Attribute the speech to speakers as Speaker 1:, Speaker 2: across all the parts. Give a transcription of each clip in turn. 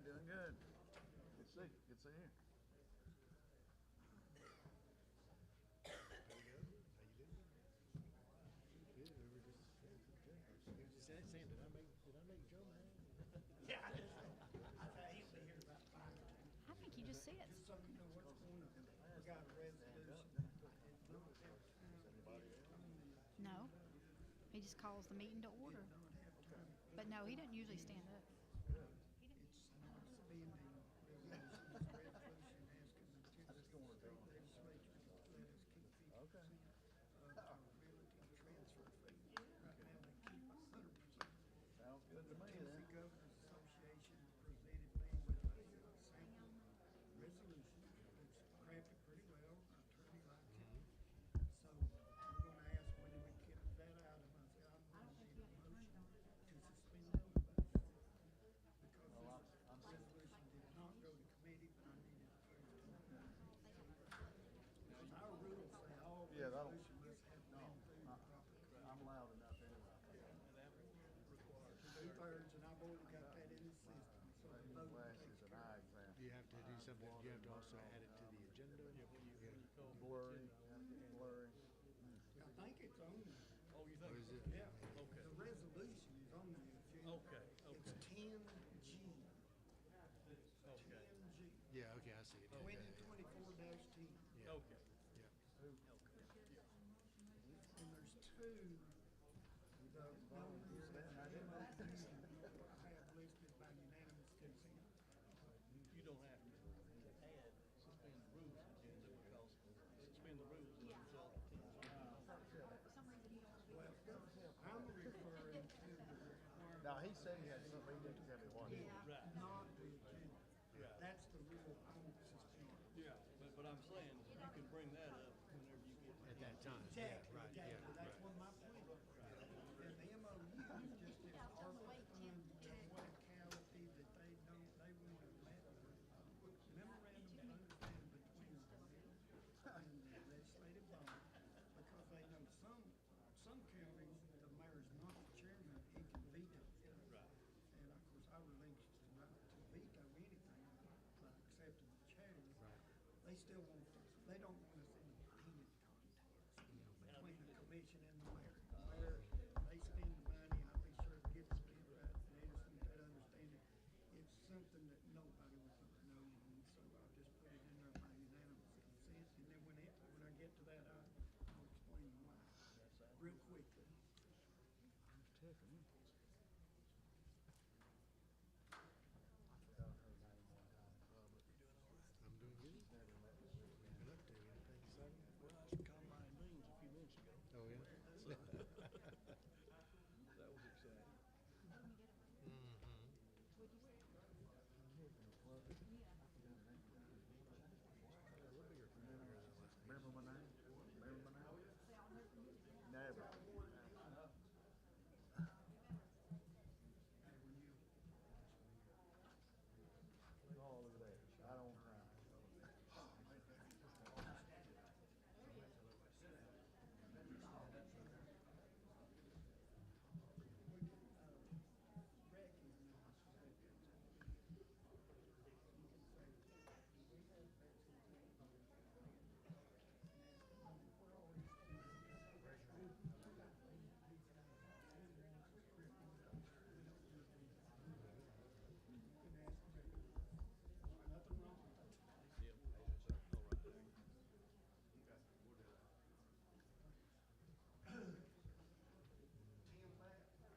Speaker 1: doing good. Good to see you. Good to see you.
Speaker 2: Saying, did I make Joe mad?
Speaker 3: I think he just sits.
Speaker 4: So you know what's going on. We got a resolution.
Speaker 3: No. He just calls the meeting to order. But no, he doesn't usually stand up.
Speaker 4: It's not spending resolution, it's resolution asking the Tennessee State Legislature to let us keep 50% of our realty transfer fee. Right now, they keep 100%.
Speaker 1: Sounds good to me
Speaker 4: Tennessee
Speaker 1: then.
Speaker 4: Governors Association presented me with a sample resolution. It's crafted pretty well. Our attorney likes it. So I'm gonna ask when we get that out of us, I'm gonna need a motion to suspend the rules. Because this resolution did not go to committee, but I needed to put it to. Because our rules say all
Speaker 1: Yeah, that'll-
Speaker 4: resolution must have been through the proper committee.
Speaker 1: I'm loud enough anyway.
Speaker 4: Two-thirds, and I've already got that in the system, so the vote
Speaker 1: Glasses
Speaker 4: takes
Speaker 1: and
Speaker 4: care
Speaker 1: eye
Speaker 4: of it.
Speaker 1: exam.
Speaker 2: Do you have to do something, do you have to also add it to the agenda?
Speaker 1: Blurry, blurry.
Speaker 4: I think it's on there.
Speaker 5: Oh, you
Speaker 2: Or
Speaker 5: think?
Speaker 2: is it?
Speaker 4: Yeah.
Speaker 5: Okay.
Speaker 4: The resolution is on the agenda.
Speaker 5: Okay,
Speaker 4: It's
Speaker 5: okay.
Speaker 4: 10G.
Speaker 5: Okay.
Speaker 4: 10G.
Speaker 2: Yeah, okay, I see it. Yeah, yeah,
Speaker 4: 2024-10.
Speaker 2: yeah.
Speaker 5: Okay.
Speaker 2: Yeah.
Speaker 4: And there's two, the numbers that I have listed by unanimous consent.
Speaker 5: You don't have to add suspend the rules agenda because suspend the rules is a result of
Speaker 4: Well, I'm referring to the requirement.
Speaker 1: Now, he said he had something, he didn't tell me what.
Speaker 5: Right.
Speaker 4: Not the agenda. That's the rule I'm suspending.
Speaker 5: Yeah, but I'm saying you can bring that up whenever you get.
Speaker 2: At that time, yeah,
Speaker 4: Exactly,
Speaker 2: right, yeah,
Speaker 4: exactly. That's
Speaker 2: right.
Speaker 4: what my point is. And the MOU is just this ARPA fund technicality that they don't, they want to met memorandum of understanding between the mayor and the legislative body. Because they know some counties, the mayor's not the chairman, he can veto stuff.
Speaker 5: Right.
Speaker 4: And of course, I relinquished the right to veto anything by accepting the charter.
Speaker 2: Right.
Speaker 4: They still want us, they don't want us in a heated contest between the commission and the mayor. The mayor, they spend the money, I'll be sure it gets spent right, and Edison could understand it. It's something that nobody would know, and so I'll just put it in there by unanimous consent, and then when I get to that, I'll explain why, real quickly.
Speaker 2: I'm doing good. What have you been up to? Anything exciting?
Speaker 5: Well, I just combined beans a few minutes ago.
Speaker 2: Oh, yeah?
Speaker 5: That was exciting.
Speaker 2: Mm-hmm.
Speaker 1: Remember my name? Remember my name? Never. Oh, look at that. I don't cry.
Speaker 4: Nothing wrong with that.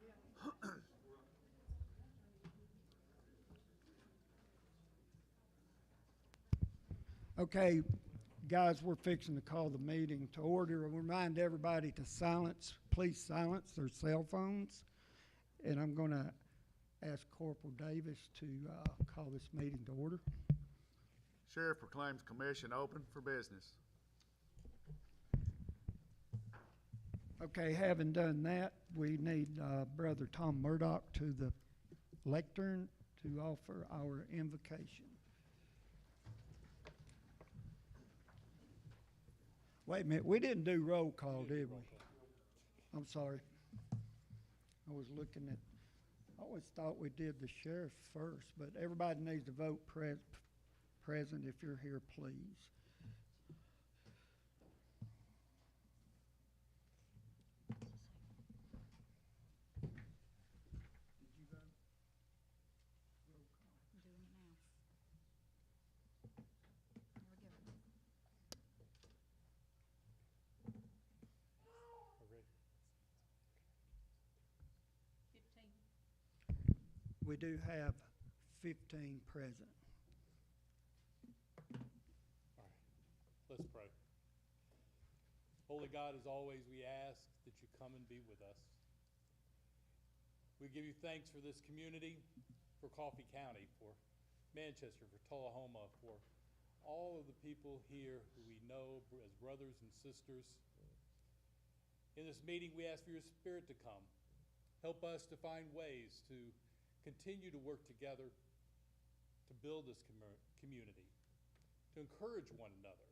Speaker 5: Yep. All right.
Speaker 4: Okay, guys, we're fixing to call the meeting to order. I remind everybody to please silence their cell phones. And I'm going to ask Corporal Davis to call this meeting to order.
Speaker 1: Sheriff proclaims commission open for business.
Speaker 4: Okay, having done that, we need Brother Tom Murdoch to the lectern to offer our invocation. Wait a minute, we didn't do roll call, did we? I'm sorry. I was looking at I always thought we did the sheriff first, but everybody needs to vote present if you're here, please. Did you vote? Roll call.
Speaker 3: I'm doing it now. There we go.
Speaker 4: We do have 15 present.
Speaker 6: All right, let's pray. Holy God, as always, we ask that you come and be with us. We give you thanks for this community, for Coffee County, for Manchester, for Tullahoma, for all of the people here who we know as brothers and sisters. In this meeting, we ask for your Spirit to come. Help us to find ways to continue to work together to build this community, to encourage one another,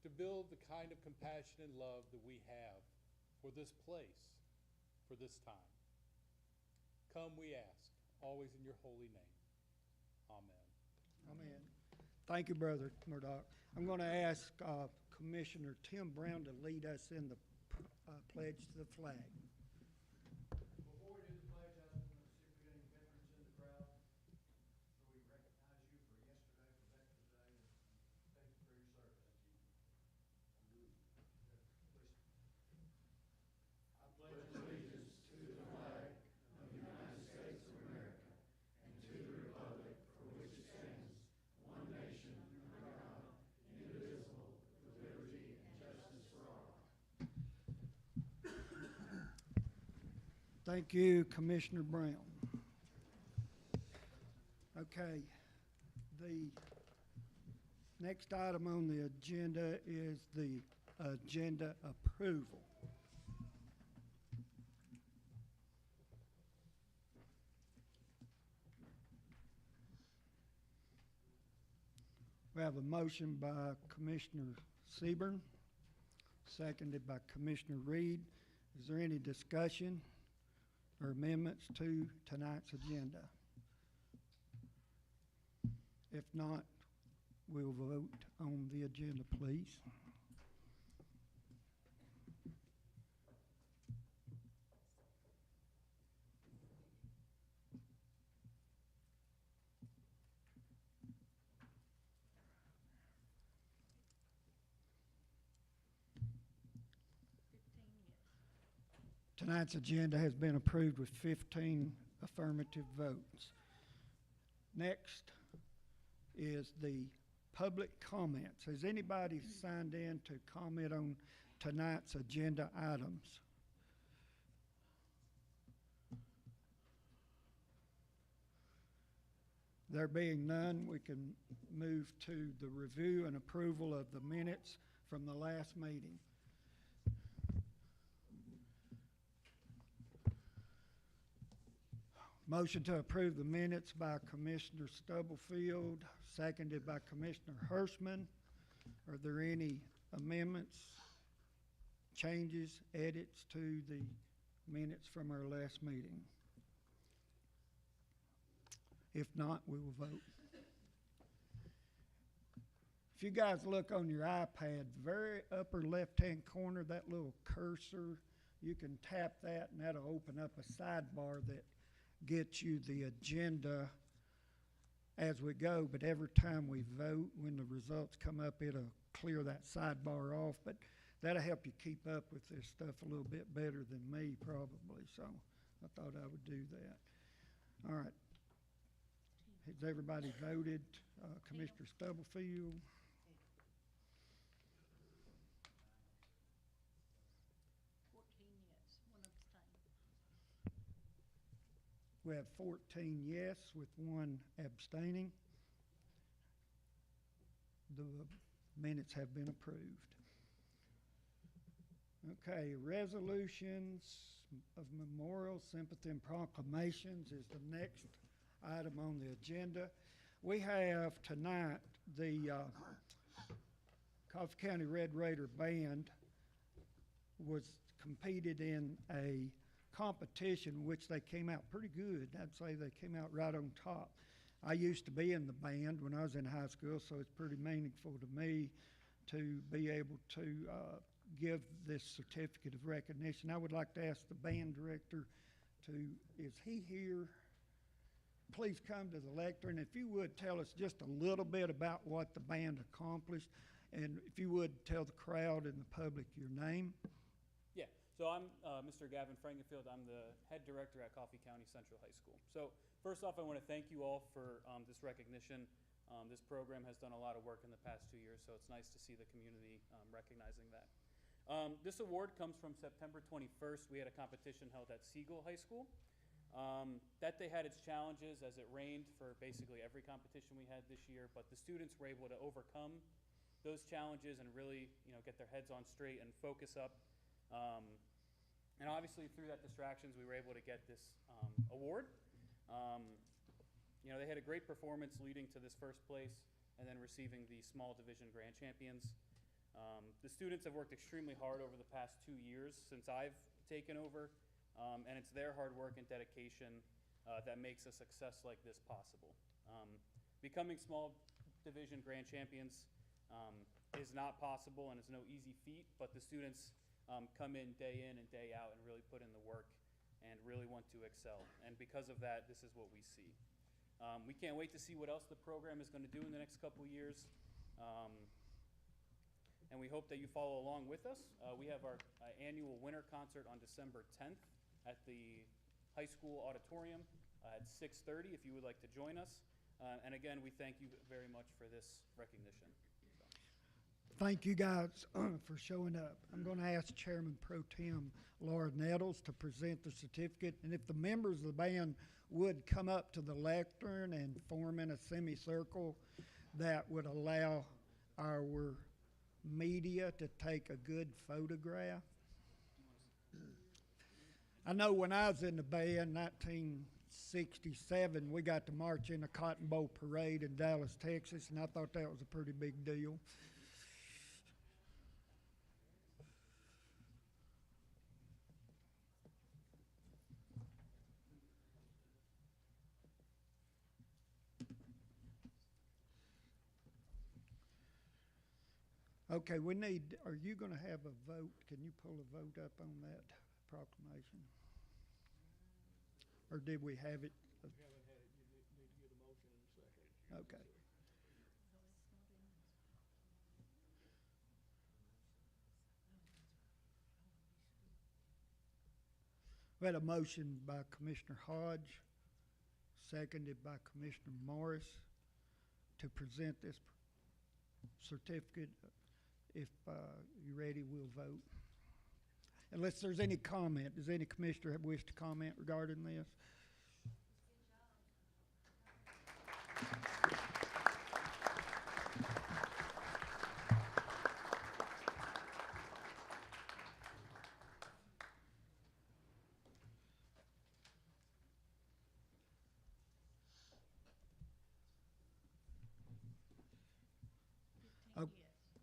Speaker 6: to build the kind of compassion and love that we have for this place, for this time. Come, we ask, always in your holy name. Amen.
Speaker 4: Amen. Thank you, Brother Murdoch. I'm going to ask Commissioner Tim Brown to lead us in the pledge to the flag.
Speaker 7: Before we do the pledge, I just want to see if we got any veterans in the crowd. So we recognize you for yesterday, for Veterans Day, and thank you for your service. Please. I pledge allegiance to the flag of the United States of America and to the republic for which it stands, one nation, under God, indivisible, with liberty and justice for all.
Speaker 4: Thank you, Commissioner Brown. Okay, the next item on the agenda is the agenda approval. We have a motion by Commissioner Seaborn, seconded by Commissioner Reed. Is there any discussion or amendments to tonight's agenda? If not, we'll vote on the agenda, please. Tonight's agenda has been approved with 15 affirmative votes. Next is the public comments. Has anybody signed in to comment on tonight's agenda items? There being none, we can move to the review and approval of the minutes from the last meeting. Motion to approve the minutes by Commissioner Stubblefield, seconded by Commissioner Hirschman. Are there any amendments, changes, edits to the minutes from our last meeting? If not, we will vote. If you guys look on your iPad, very upper left-hand corner, that little cursor, you can tap that and that'll open up a sidebar that gets you the agenda as we go, but every time we vote, when the results come up, it'll clear that sidebar off, but that'll help you keep up with this stuff a little bit better than me probably, so I thought I would do that. All right. Has everybody voted? Commissioner Stubblefield? We have 14 yes with 1 abstaining. The minutes have been approved. Okay, resolutions of memorial, sympathy, and proclamations is the next item on the agenda. We have tonight the Coffee County Red Raider Band was competed in a competition, which they came out pretty good. I'd say they came out right on top. I used to be in the band when I was in high school, so it's pretty meaningful to me to be able to give this certificate of recognition. I would like to ask the band director is he here? Please come to the lectern. If you would tell us just a little bit about what the band accomplished, and if you would tell the crowd and the public your name.
Speaker 8: Yeah, so I'm Mr. Gavin Frankenfield. I'm the head director at Coffee County Central High School. So first off, I want to thank you all for this recognition. This program has done a lot of work in the past 2 years, so it's nice to see the community recognizing that. This award comes from September 21st. We had a competition held at Siegel High School. That day had its challenges as it rained for basically every competition we had this year, but the students were able to overcome those challenges and really, get their heads on straight and focus up. And obviously through that distractions, we were able to get this award. They had a great performance leading to this first place and then receiving the small division grand champions. The students have worked extremely hard over the past 2 years since I've taken over, and it's their hard work and dedication that makes a success like this possible. Becoming small division grand champions is not possible and it's no easy feat, but the students come in and day out and really put in the work and really want to excel. And because of that, this is what we see. We can't wait to see what else the program is going to do in the next couple of years. And we hope that you follow along with us. We have our annual winter concert on December 10th at the high school auditorium at 6:30 if you would like to join us. And again, we thank you very much for this recognition.
Speaker 4: Thank you guys for showing up. I'm going to ask Chairman Pro Tem Laura Nettles to present the certificate. And if the members of the band would come up to the lectern and form in a semicircle, that would allow our media to take a good photograph. I know when I was in the band, 1967, we got to march in the Cotton Bowl Parade in Dallas, Texas, and I thought that was a pretty big deal. Okay, are you going to have a vote? Can you pull a vote up on that proclamation? Or did we have it?
Speaker 5: You haven't had it, you need to get a motion in a second.
Speaker 4: Okay. We had a motion by Commissioner Hodge, seconded by Commissioner Morris, to present this certificate. If you're ready, we'll vote. Unless there's any comment. Does any commissioner wish to comment regarding this?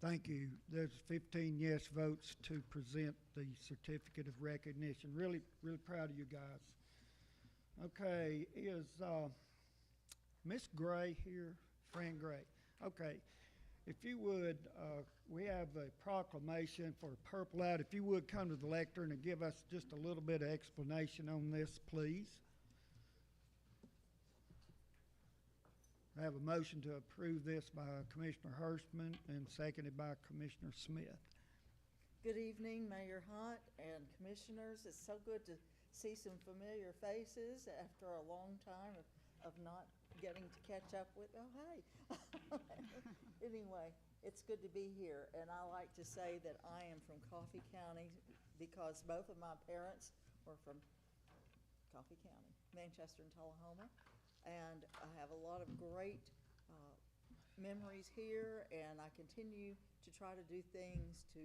Speaker 4: Thank you. There's 15 yes votes to present the certificate of recognition. Really, really proud of you guys. Okay, is Miss Gray here? Fran Gray. Okay, if you would, we have a proclamation for Purple Out. If you would come to the lectern and give us just a little bit of explanation on this, please. I have a motion to approve this by Commissioner Hurstman and seconded by Commissioner Smith.
Speaker 9: Good evening, Mayor Hunt and commissioners. It's so good to see some familiar faces after a long time of not getting to catch up with. Oh, hey. Anyway, it's good to be here. And I like to say that I am from Coffee County because both of my parents were from Coffee County, Manchester and Tullahoma. And I have a lot of great memories here, and I continue to try to do things to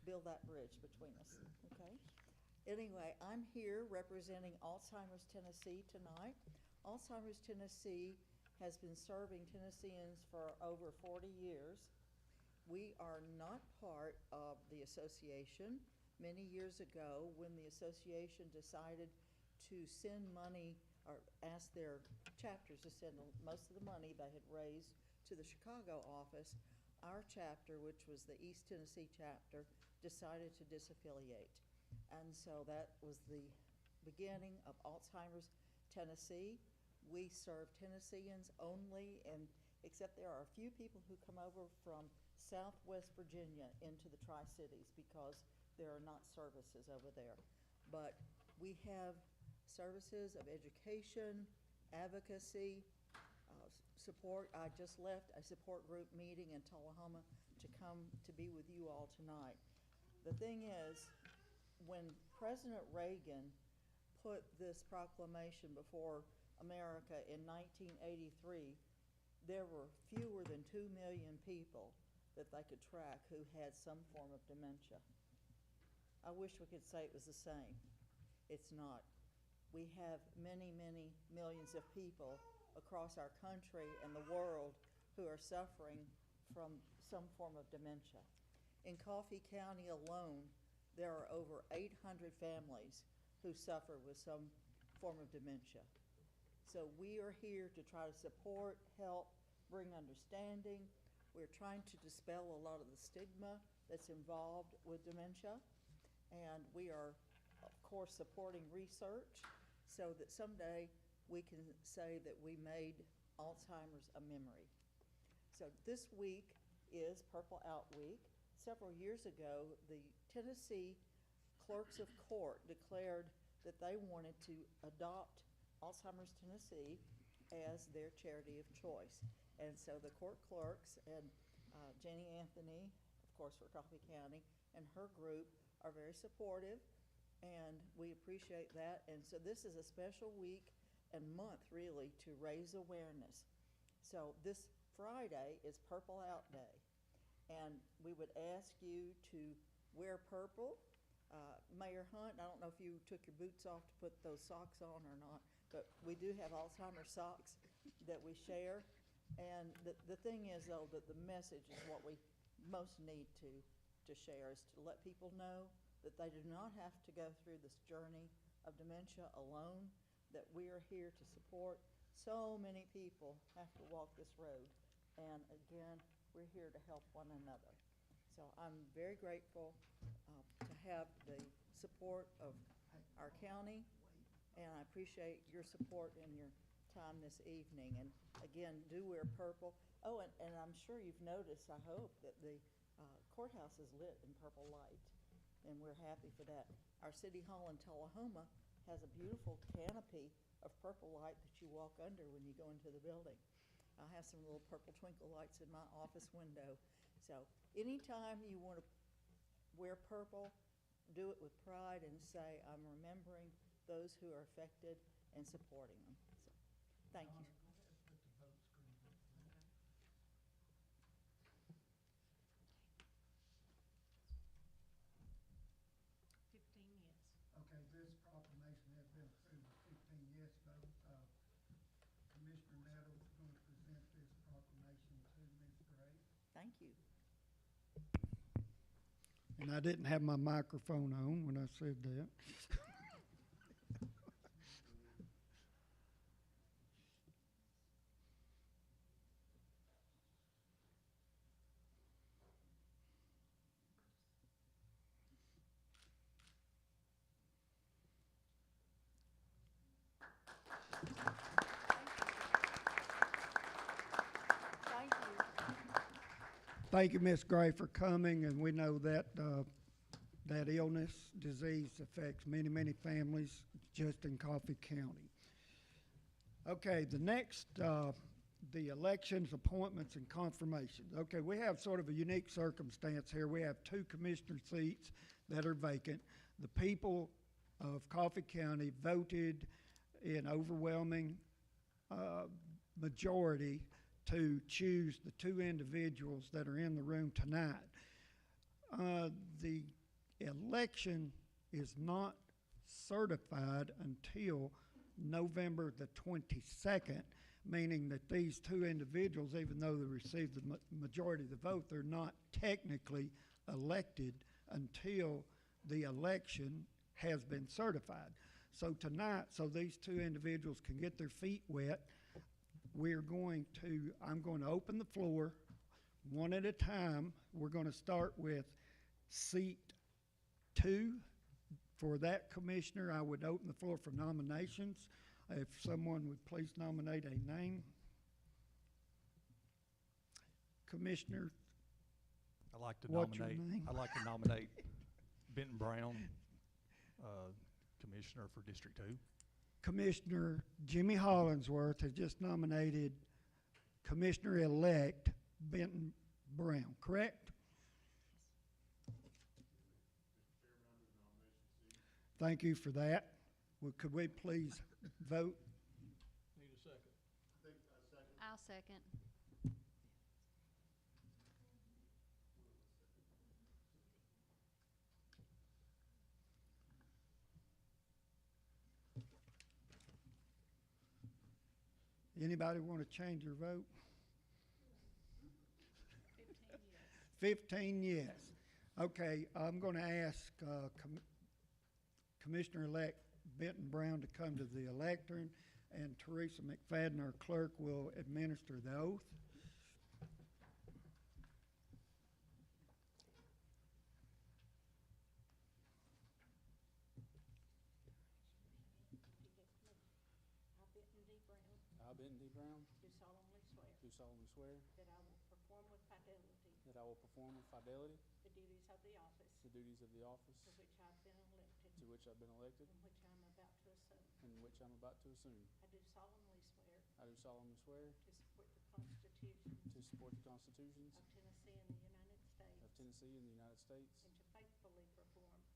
Speaker 9: build that bridge between us, okay? Anyway, I'm here representing Alzheimer's Tennessee tonight. Alzheimer's Tennessee has been serving Tennesseans for over 40 years. We are not part of the association, many years ago when the association decided to send money or ask their chapters to send most of the money they had raised to the Chicago office. Our chapter, which was the East Tennessee chapter, decided to disaffiliate. And so that was the beginning of Alzheimer's Tennessee. We serve Tennesseans only, and except there are a few people who come over from Southwest Virginia into the Tri-Cities because there are not services over there. But we have services of education, advocacy, support. I just left a support group meeting in Tullahoma to come to be with you all tonight. The thing is, when President Reagan put this proclamation before America in 1983, there were fewer than 2 million people that they could track who had some form of dementia. I wish we could say it was the same. It's not. We have many, many millions of people across our country and the world who are suffering from some form of dementia. In Coffee County alone, there are over 800 families who suffer with some form of dementia. So we are here to try to support, help, bring understanding. We're trying to dispel a lot of the stigma that's involved with dementia. And we are, of course, supporting research so that someday we can say that we made Alzheimer's a memory. So this week is Purple Out Week. Several years ago, the Tennessee Clerks of Court declared that they wanted to adopt Alzheimer's Tennessee as their charity of choice. And so the court clerks and Janie Anthony, of course for Coffee County, and her group are very supportive, and we appreciate that. And so this is a special week and month, really, to raise awareness. So this Friday is Purple Out Day, and we would ask you to wear purple. Mayor Hunt, I don't know if you took your boots off to put those socks on or not, but we do have Alzheimer's socks that we share. And the thing is, though, that the message is what we most need to share, is to let people know that they do not have to go through this journey of dementia alone, that we are here to support. So many people have to walk this road. And again, we're here to help one another. So I'm very grateful to have the support of our county, and I appreciate your support and your time this evening. And again, do wear purple. Oh, and I'm sure you've noticed, I hope, that the courthouse is lit in purple light, and we're happy for that. Our City Hall in Tullahoma has a beautiful canopy of purple light that you walk under when you go into the building. I have some little purple twinkle lights in my office window. So anytime you want to wear purple, do it with pride and say, I'm remembering those who are affected and supporting them. So, thank you.
Speaker 4: Okay, this proclamation has been approved with 15 yes votes. Commissioner Nettles is going to present this proclamation to Ms. Gray.
Speaker 9: Thank you.
Speaker 4: And I didn't have my microphone on when I said that.
Speaker 9: Thank you.
Speaker 4: Thank you, Ms. Gray, for coming, and we know that that illness, disease affects many, many families just in Coffee County. Okay, the next, the elections, appointments, and confirmations. Okay, we have sort of a unique circumstance here. We have 2 commissioner seats that are vacant. The people of Coffee County voted in overwhelming majority to choose the 2 individuals that are in the room tonight. The election is not certified until November the 22nd, meaning that these 2 individuals, even though they received the majority of the vote, they're not technically elected until the election has been certified. So tonight, so these two individuals can get their feet wet, I'm going to open the floor one at a time. We're going to start with seat 2. For that commissioner, I would open the floor for nominations. If someone would please nominate a name. Commissioner,
Speaker 10: I'd like to
Speaker 4: what's your
Speaker 10: nominate,
Speaker 4: name?
Speaker 10: I'd like to nominate Benton Brown, Commissioner for District 2.
Speaker 4: Commissioner Jimmy Hollingsworth has just nominated Commissioner-elect Benton Brown, correct? Thank you for that. Well, could we please vote?
Speaker 5: Need a second.
Speaker 3: I'll second.
Speaker 4: Anybody want to change their vote? 15 yes. Okay, I'm going to ask Commissioner-elect Benton Brown to come to the lectern, and Teresa McFadden, our clerk, will administer the oath.
Speaker 8: I, Benton D. Brown,
Speaker 11: Do solemnly swear
Speaker 8: do solemnly swear
Speaker 11: that I will perform with fidelity
Speaker 8: that I will perform with fidelity
Speaker 11: the duties of the office
Speaker 8: the duties of the office
Speaker 11: to which I've been elected
Speaker 8: to which I've been elected
Speaker 11: and which I am about to assume.
Speaker 8: and which I'm about to assume.
Speaker 11: I do solemnly swear
Speaker 8: I do solemnly swear
Speaker 11: to support the Constitution
Speaker 8: to support the constitutions
Speaker 11: of Tennessee and the United States
Speaker 8: of Tennessee and the United States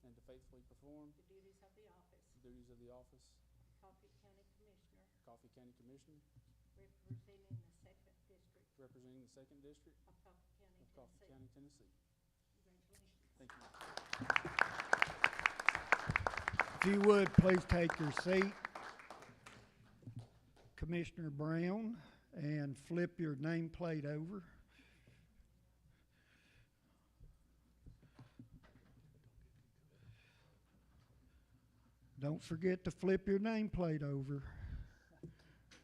Speaker 11: and to faithfully perform
Speaker 8: the duties of the office
Speaker 11: of Coffee County Commissioner
Speaker 8: Coffee County Commissioner
Speaker 11: representing the second district
Speaker 8: representing the second district
Speaker 11: of Coffee County,
Speaker 8: of Coffee County, Tennessee.
Speaker 11: Congratulations.
Speaker 8: Thank you.
Speaker 4: If you would, please take your seat. Commissioner Brown, and flip your nameplate over. Don't forget to flip your nameplate over.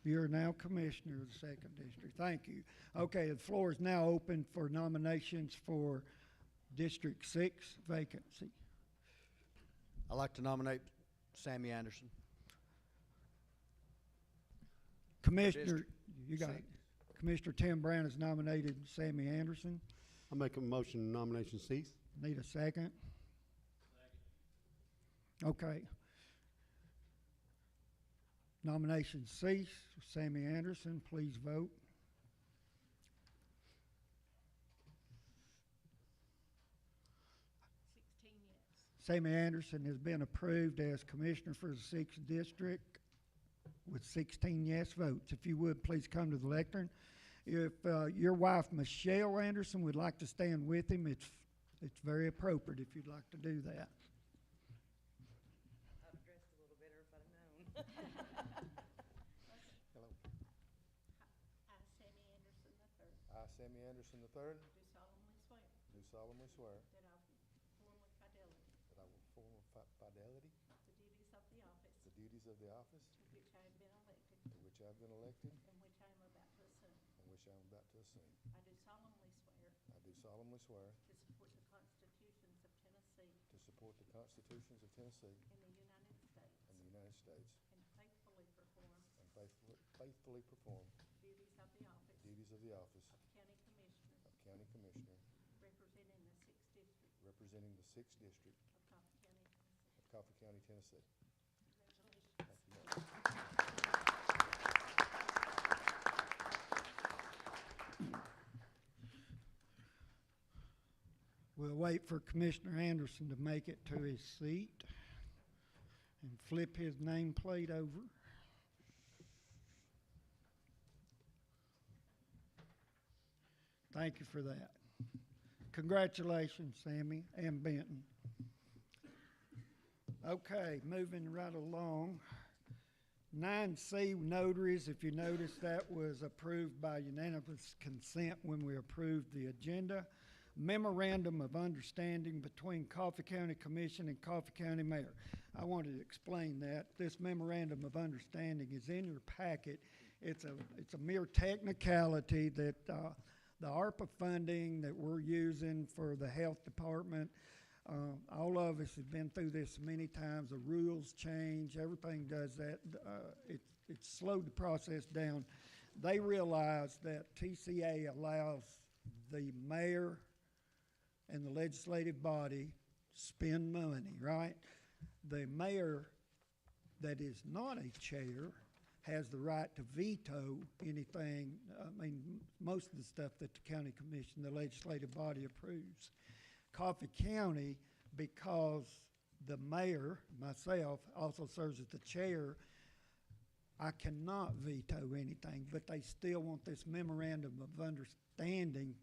Speaker 4: You're now Commissioner of the Second District. Thank you. Okay, the floor is now open for nominations for District 6 vacancy.
Speaker 2: I'd like to nominate Sammy Anderson.
Speaker 4: Commissioner,
Speaker 2: District
Speaker 4: you got it.
Speaker 2: 6.
Speaker 4: Commissioner Tim Brown has nominated Sammy Anderson.
Speaker 12: I'll make a motion nomination cease.
Speaker 4: Need a second? Okay. Nomination cease. Sammy Anderson, please vote. Sammy Anderson has been approved as Commissioner for the 6th District with 16 yes votes. If you would, please come to the lectern. If your wife, Michelle Anderson, would like to stand with him, it's very appropriate if you'd like to do that.
Speaker 11: I'd have dressed a little better if I'd have known.
Speaker 2: Hello.
Speaker 11: I, Sammy Anderson III,
Speaker 2: I, Sammy Anderson III,
Speaker 11: do solemnly swear
Speaker 2: do solemnly swear
Speaker 11: that I will perform with fidelity
Speaker 2: that I will perform with fidelity
Speaker 11: the duties of the office
Speaker 2: the duties of the office
Speaker 11: to which I have been elected
Speaker 2: to which I have been elected
Speaker 11: and which I am about to assume.
Speaker 2: and which I am about to assume.
Speaker 11: I do solemnly swear
Speaker 2: to support the constitutions of Tennessee
Speaker 11: to support the constitutions of Tennessee
Speaker 2: and the United States
Speaker 11: and
Speaker 2: faithfully perform
Speaker 11: the duties of the office
Speaker 2: the duties of the office
Speaker 11: of
Speaker 2: County Commissioner
Speaker 11: representing the 6th district
Speaker 2: representing the 6th District
Speaker 11: of Coffee County, Tennessee.
Speaker 2: of Coffee County, Tennessee.
Speaker 11: Congratulations.
Speaker 2: Thank you, Mayor.
Speaker 4: We'll wait for Commissioner Anderson to make it to his seat and flip his nameplate over. Thank you for that. Congratulations, Sammy and Benton. Okay, moving right along. 9C, notaries, if you notice, that was approved by unanimous consent when we approved the agenda. memorandum of understanding between Coffee County Commission and Coffee County Mayor. I wanted to explain that. This memorandum of understanding is in your packet. It's a mere technicality that the ARPA funding that we're using for the health department, all of us have been through this many times. The rules change, everything does that. It's slowed the process down. They realize that TCA allows the mayor and the legislative body spend money, right? The mayor that is not a chair has the right to veto anything, most of the stuff that the county commission, the legislative body approves. Coffee County, because the mayor, myself, also serves as the chair, I cannot veto anything, but they still want this memorandum of understanding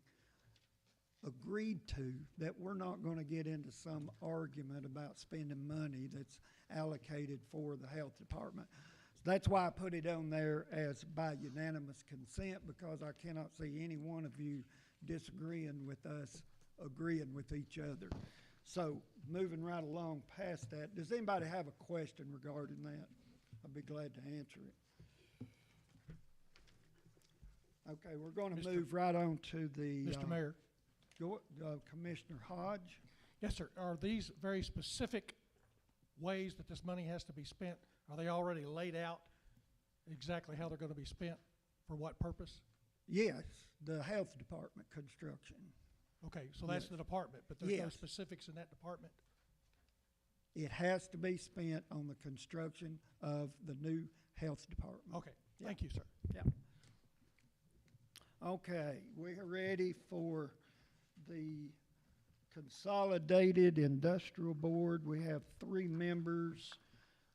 Speaker 4: agreed to, that we're not going to get into some argument about spending money that's allocated for the health department. So that's why I put it on there as by unanimous consent, because I cannot see any one of you disagreeing with us, agreeing with each other. So moving right along past that, does anybody have a question regarding that? I'd be glad to answer it. Okay, we're going to move right on to the
Speaker 2: Mr. Mayor.
Speaker 4: Commissioner Hodge.
Speaker 2: Yes, sir. Are these very specific ways that this money has to be spent? Are they already laid out exactly how they're going to be spent? For what purpose?
Speaker 4: Yes, the health department construction.
Speaker 2: Okay, so that's
Speaker 4: Yes.
Speaker 2: the department, but there's no
Speaker 4: Yes.
Speaker 2: specifics in that department?
Speaker 4: It has to be spent on the construction of the new health department.
Speaker 2: Okay,
Speaker 4: Yeah.
Speaker 2: thank you, sir.
Speaker 4: Yeah. Okay, we are ready for the Consolidated Industrial Board. We have 3 members.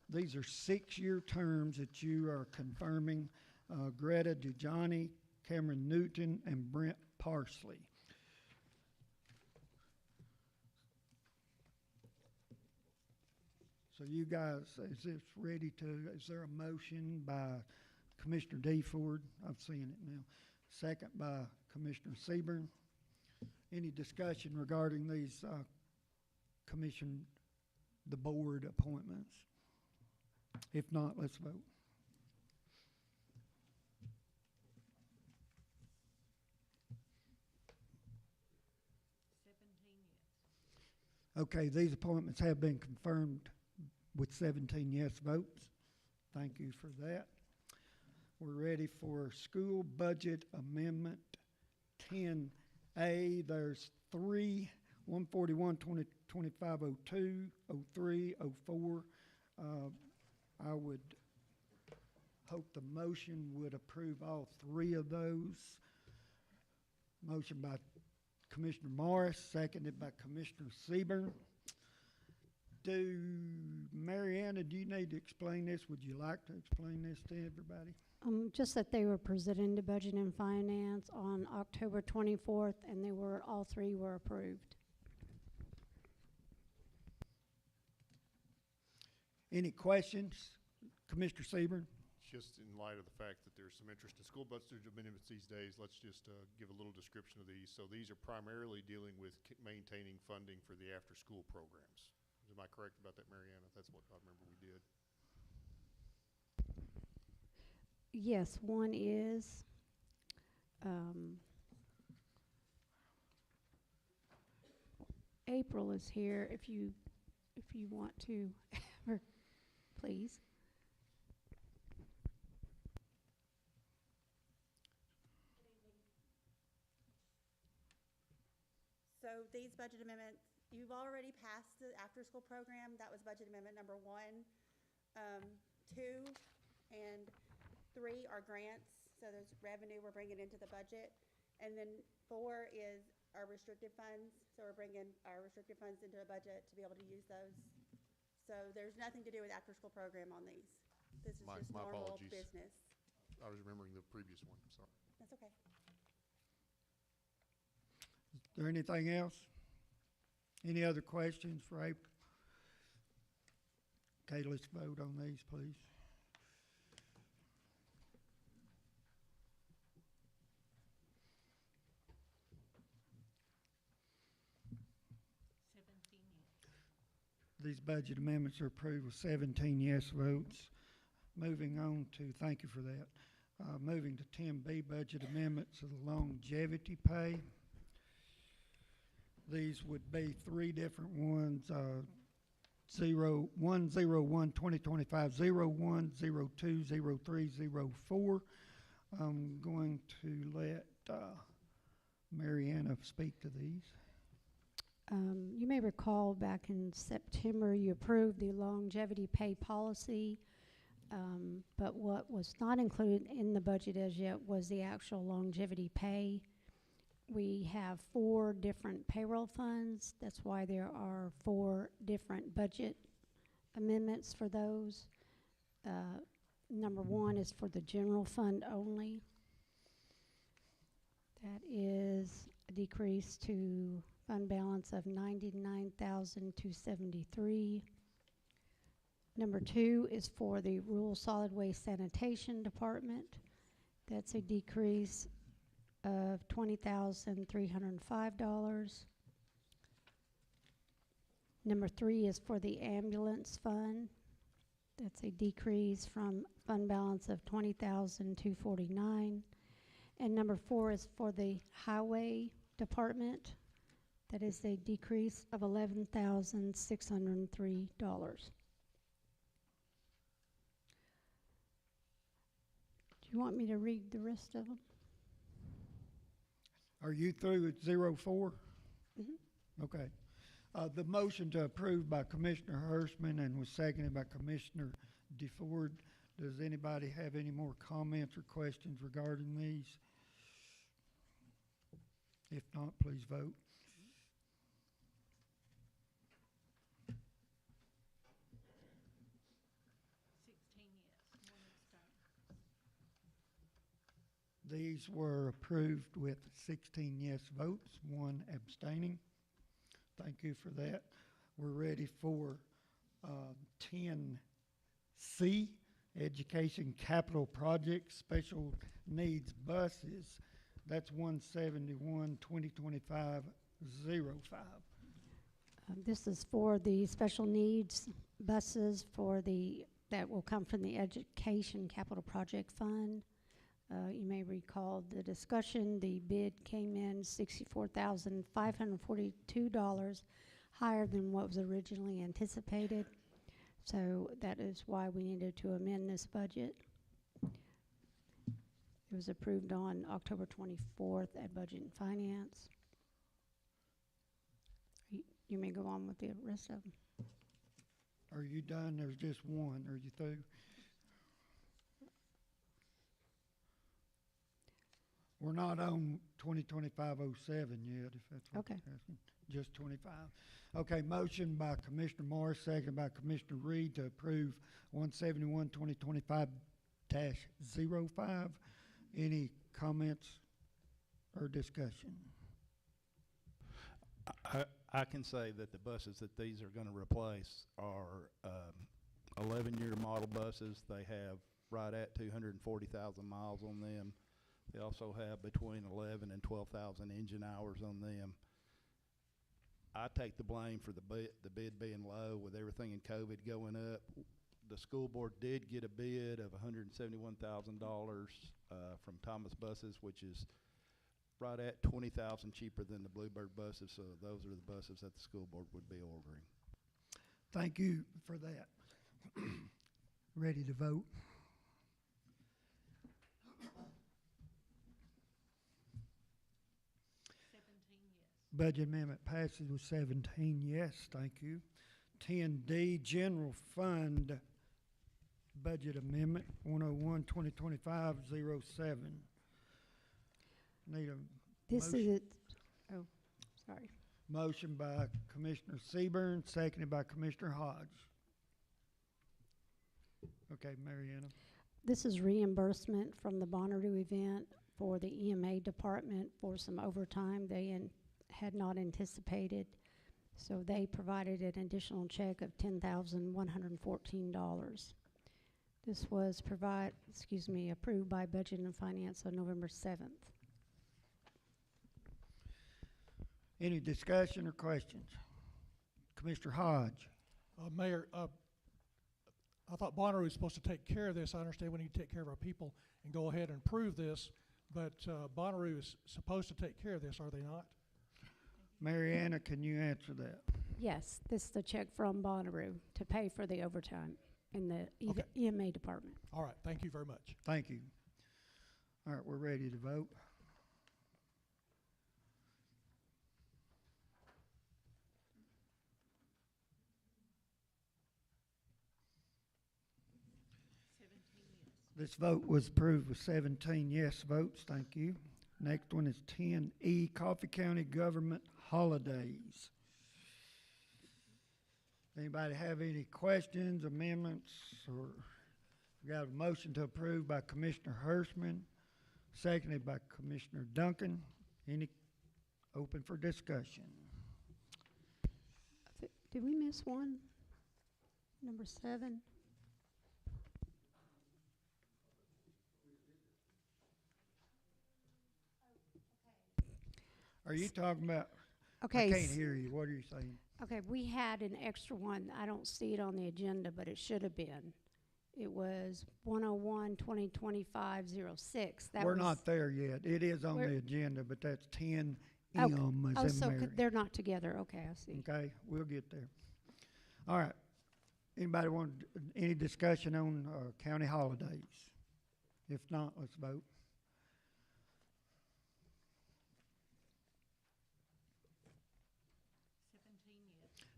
Speaker 4: These are 6-year terms that you are confirming. Greta DeJohnny, Cameron Newton, and Brent Parsley. So you guys, is this ready to, is there a motion by Commissioner DeFord? I'm seeing it now. Second by Commissioner Seaborn. Any discussion regarding these the board appointments? If not, let's vote. Okay, these appointments have been confirmed with 17 yes votes. Thank you for that. We're ready for School Budget Amendment 10A. There's 3, 141, 2502, 03, 04. I would hope the motion would approve all 3 of those. Motion by Commissioner Morris, seconded by Commissioner Seaborn. Mariana, do you need to explain this? Would you like to explain this to everybody?
Speaker 13: Just that they were presented to Budget and Finance on October 24th, and all 3 were approved.
Speaker 4: Any questions? Commissioner Seaborn?
Speaker 11: Just in light of the fact that there's some interest in school budget amendments these days, let's just give a little description of these. So these are primarily dealing with maintaining funding for the after-school programs. Am I correct about that, Mariana? That's what I remember we did.
Speaker 13: Yes, one is April is here. If you want to, please.
Speaker 14: So these budget amendments, you've already passed the after-school program. That was budget amendment number 1. 2 and 3 are grants, so there's revenue we're bringing into the budget. And then 4 is our restricted funds, so we're bringing our restricted funds into the budget to be able to use those. So there's nothing to do with after-school program on these. This is just
Speaker 11: My
Speaker 14: normal
Speaker 11: apologies.
Speaker 14: business.
Speaker 11: I was remembering the previous one, sorry.
Speaker 14: That's okay.
Speaker 4: Is there anything else? Any other questions for April? Okay, let's vote on these, please. These budget amendments are approved with 17 yes votes. Moving on to, thank you for that. Moving to 10B, budget amendments of the longevity pay. These would be three different ones, 101-2025, 01, 02, 03, 04. I'm going to let Mariana speak to these.
Speaker 13: You may recall back in September, you approved the longevity pay policy, but what was not included in the budget as yet was the actual longevity pay. We have 4 different payroll funds. That's why there are 4 different budget amendments for those. Number 1 is for the general fund only. That is a decrease to fund balance of $99,273. Number 2 is for the Rural Solid Waste Sanitation Department. That's a decrease of $20,305. Number 3 is for the ambulance fund. That's a decrease from fund balance of $20,249. And number 4 is for the highway department. That is a decrease of $11,603. Do you want me to read the rest of them?
Speaker 4: Are you through at 04?
Speaker 13: Mm-hmm.
Speaker 4: Okay. The motion to approve by Commissioner Hirschman and was seconded by Commissioner DeFord. Does anybody have any more comments or questions regarding these? If not, please vote. These were approved with 16 yes votes, 1 abstaining. Thank you for that. We're ready for 10C, Education Capital Projects, Special Needs Buses. That's 171, 2025, 05.
Speaker 13: This is for the special needs buses that will come from the Education Capital Project Fund. You may recall the discussion. The bid came in $64,542, higher than what was originally anticipated. So that is why we needed to amend this budget. It was approved on October 24th at Budget and Finance. You may go on with the rest of them.
Speaker 4: Are you done? There's just one. Are you through? We're not on 2025-07 yet, if that's what
Speaker 13: Okay.
Speaker 4: you're asking. Just 25. Okay, motion by Commissioner Morris, second by Commissioner Reed to approve 171, 2025-05. Any comments or discussion?
Speaker 10: I can say that the buses that these are going to replace are 11-year model buses. They have right at 240,000 miles on them. They also have between 11 and 12,000 engine hours on them. I take the blame for the bid being low with everything in COVID going up. The school board did get a bid of $171,000 from Thomas Buses, which is right at $20,000 cheaper than the Bluebird buses. So those are the buses that the school board would be ordering.
Speaker 4: Thank you for that. Ready to vote? Budget amendment passes with 17 yes, thank you. 10D, General Fund Budget Amendment, 101, 2025-07. Need a
Speaker 13: This
Speaker 4: motion?
Speaker 13: is, oh, sorry.
Speaker 4: Motion by Commissioner Seaburn, seconded by Commissioner Hodge. Okay, Mariana.
Speaker 13: This is reimbursement from the Bonnaroo event for the EMA department for some overtime they had not anticipated. So they provided an additional check of $10,114. This was approved by Budget and Finance on November 7th.
Speaker 4: Any discussion or questions? Commissioner Hodge.
Speaker 2: Mayor, I thought Bonnaroo was supposed to take care of this. I understand we need to take care of our people and go ahead and approve this, but Bonnaroo is supposed to take care of this, are they not?
Speaker 4: Mariana, can you answer that?
Speaker 13: Yes, this is the check from Bonnaroo to pay for the overtime in the
Speaker 2: Okay.
Speaker 13: EMA department.
Speaker 2: All right, thank you very much.
Speaker 4: Thank you. All right, we're ready to vote. This vote was approved with 17 yes votes. Thank you. Next one is 10E, Coffee County Government Holidays. Anybody have any questions, amendments, or we got a motion to approve by Commissioner Hirschman, seconded by Commissioner Duncan. Any open for discussion?
Speaker 13: Did we miss one? Number 7?
Speaker 4: Are you talking about?
Speaker 13: Okay.
Speaker 4: I can't hear you. What are you saying?
Speaker 13: Okay, we had an extra one. I don't see it on the agenda, but it should have been. It was 101-2025-06.
Speaker 4: We're not there yet. It is on the agenda, but that's 10M
Speaker 13: Oh,
Speaker 4: as in
Speaker 13: so
Speaker 4: Mary.
Speaker 13: they're not together. Okay, I see.
Speaker 4: Okay, we'll get there. All right. Anybody want any discussion on county holidays? If not, let's vote.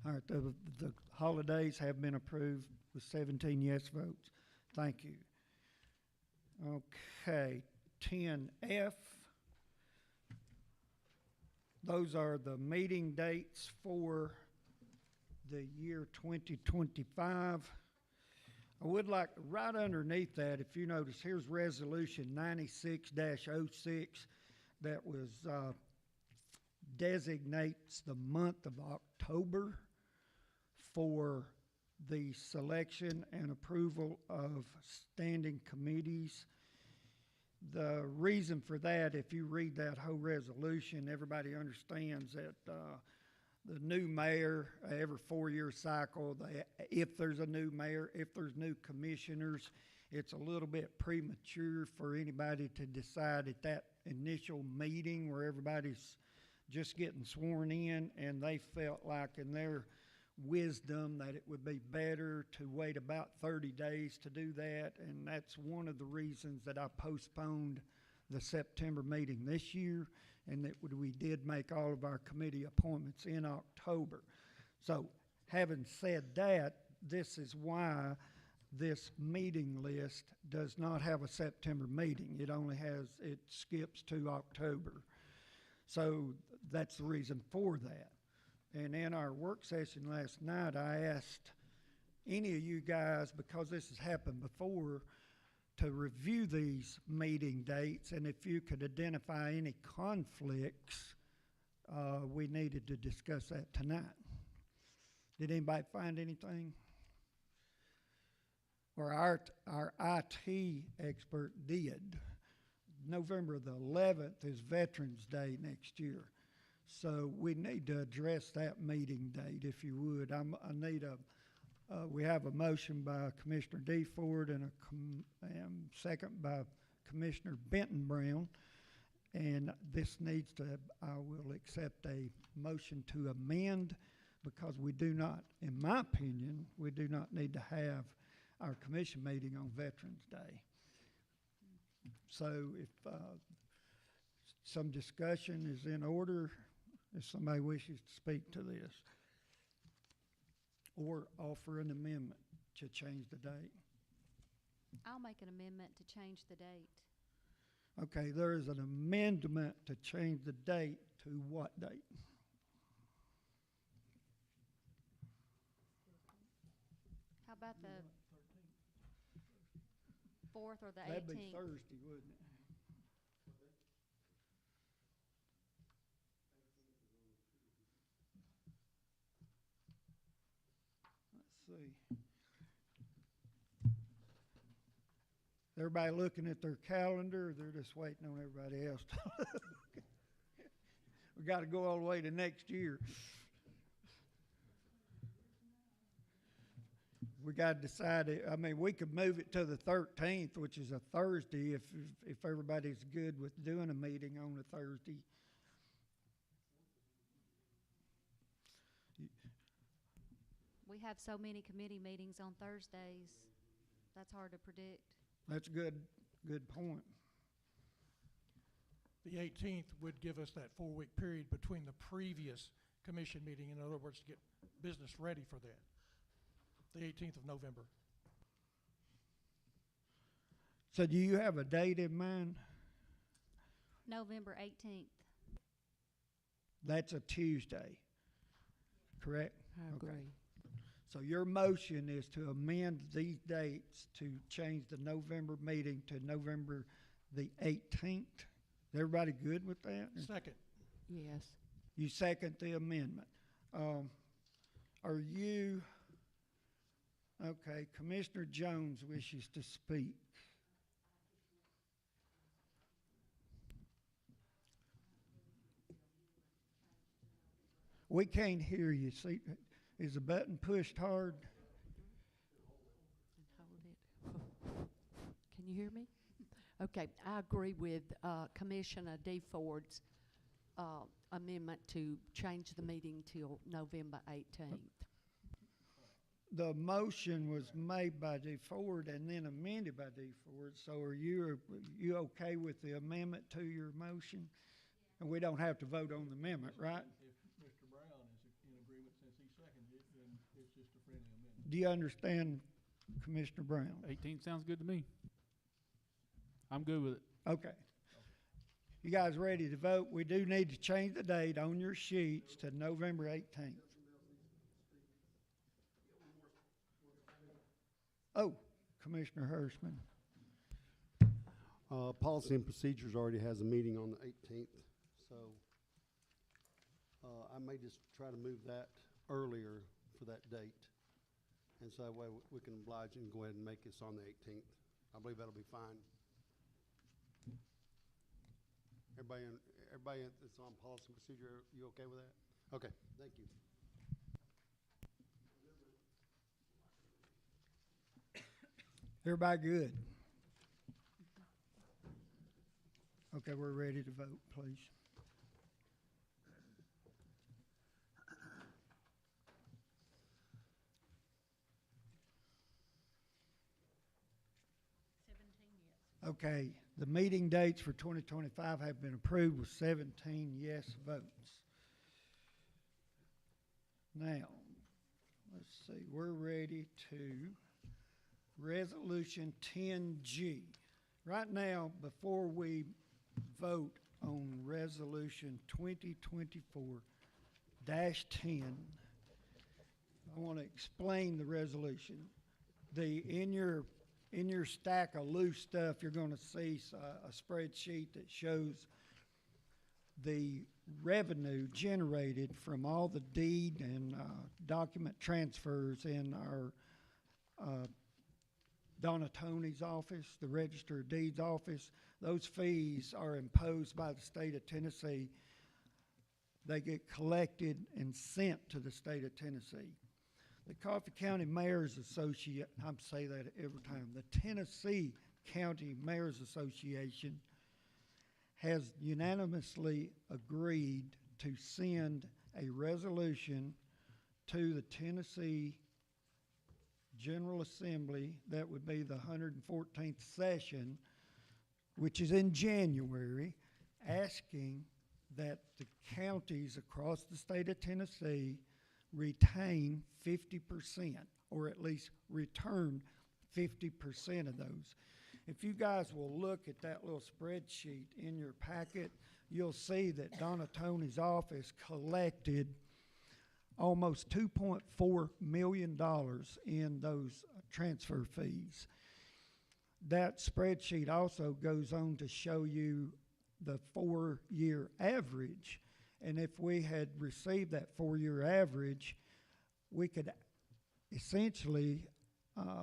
Speaker 4: All right, the holidays have been approved with 17 yes votes. Thank you. Okay, 10F. Those are the meeting dates for the year 2025. I would like, right underneath that, if you notice, here's Resolution 96-06 that was designates the month of October for the selection and approval of standing committees. The reason for that, if you read that whole resolution, everybody understands that the new mayor, every 4-year cycle, if there's a new mayor, if there's new commissioners, it's a little bit premature for anybody to decide at that initial meeting where everybody's just getting sworn in, and they felt like in their wisdom that it would be better to wait about 30 days to do that, and that's one of the reasons that I postponed the September meeting this year, and that we did make all of our committee appointments in October. So having said that, this is why this meeting list does not have a September meeting. It skips to October. So that's the reason for that. And in our work session last night, I asked any of you guys, because this has happened before, to review these meeting dates, and if you could identify any conflicts, we needed to discuss that tonight. Did anybody find anything? Or our IT expert did. November the 11th is Veterans Day next year. So we need to address that meeting date, if you would. We have a motion by Commissioner DeFord and second by Commissioner Benton Brown. And this needs to, I will accept a motion to amend, because we do not, in my opinion, we do not need to have our commission meeting on Veterans Day. So if some discussion is in order, if somebody wishes to speak to this, or offer an amendment to change the date.
Speaker 15: I'll make an amendment to change the date.
Speaker 4: Okay, there is an amendment to change the date to what date?
Speaker 15: How about the 4th or the 18th?
Speaker 4: That'd be Thursday, wouldn't it? See. Everybody looking at their calendar, they're just waiting on everybody else to look. We got to go all the way to next year. we gotta decide, I mean, we could move it to the 13th, which is a Thursday, if everybody's good with doing a meeting on a Thursday.
Speaker 15: We have so many committee meetings on Thursdays. That's hard to predict.
Speaker 4: That's good point.
Speaker 2: The 18th would give us that 4-week period between the previous commission meeting, in other words, to get business ready for that. The 18th of November.
Speaker 4: So do you have a date in mind?
Speaker 15: November 18th.
Speaker 4: That's a Tuesday, correct?
Speaker 16: I agree.
Speaker 4: Okay. So your motion is to amend these dates to change the November meeting to November the 18th. Is everybody good with that?
Speaker 2: Second.
Speaker 16: Yes.
Speaker 4: You second the amendment. Are you, okay, Commissioner Jones wishes to speak. We can't hear you. See, is the button pushed hard?
Speaker 16: And hold it. Can you hear me? Okay, I agree with Commissioner DeFord's amendment to change the meeting till November 18th.
Speaker 4: The motion was made by DeFord and then amended by DeFord. So are you okay with the amendment to your motion? And we don't have to vote on the amendment, right?
Speaker 5: If Mr. Brown is in agreement since he seconded it, then it's just a friendly amendment.
Speaker 4: Do you understand, Commissioner Brown?
Speaker 17: 18 sounds good to me. I'm good with it.
Speaker 4: Okay. You guys ready to vote? We do need to change the date on your sheets to November 18th. Oh, Commissioner Hirschman.
Speaker 12: Policy and Procedures already has a meeting on the 18th, so I may just try to move that earlier for that date. And so that way we can oblige and go ahead and make this on the 18th. I believe that'll be fine. Everybody that's on Policy and Procedure, you okay with that? Okay, thank you.
Speaker 4: Everybody good? Okay, we're ready to vote, please. Okay, the meeting dates for 2025 have been approved with 17 yes votes. Now, let's see, we're ready to Resolution 10G. Right now, before we vote on Resolution 2024-10, I want to explain the resolution. In your stack of loose stuff, you're going to see a spreadsheet that shows the revenue generated from all the deed and document transfers in our Donatoni's office, the Register of Deeds office. Those fees are imposed by the state of Tennessee. They get collected and sent to the state of Tennessee. The Coffee County Mayors Association, I say that every time, the Tennessee County Mayors Association has unanimously agreed to send a resolution to the Tennessee General Assembly, that would be the 114th session, which is in January, asking that the counties across the state of Tennessee retain 50%, or at least return 50% of those. If you guys will look at that little spreadsheet in your packet, you'll see that Donatoni's office collected almost $2.4 million in those transfer fees. That spreadsheet also goes on to show you the 4-year average. And if we had received that 4-year average, we could essentially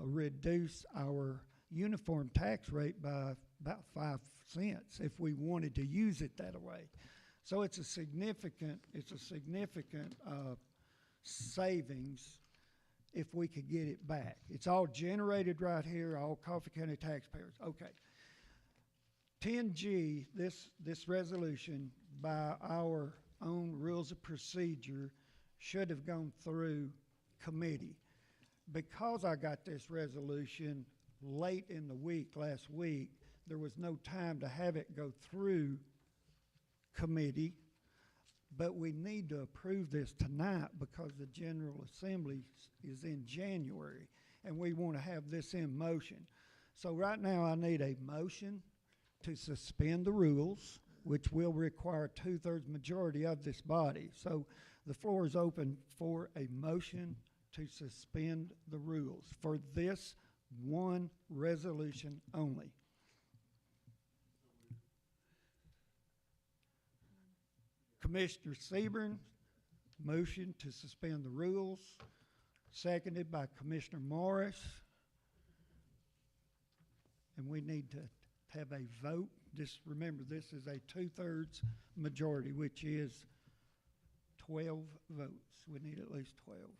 Speaker 4: reduce our uniform tax rate by about 5 cents if we wanted to use it that way. So it's a significant savings if we could get it back. It's all generated right here, all Coffee County taxpayers. Okay. 10G, this resolution by our own rules of procedure should have gone through committee. Because I got this resolution late in the week, last week, there was no time to have it go through committee, but we need to approve this tonight because the General Assembly is in January, and we want to have this in motion. So right now, I need a motion to suspend the rules, which will require a 2/3 majority of this body. So the floor is open for a motion to suspend the rules for this one resolution only. Commissioner Seaborn, motion to suspend the rules, seconded by Commissioner Morris. And we need to have a vote. Just remember, this is a 2/3 majority, which is 12 votes. We need at least 12.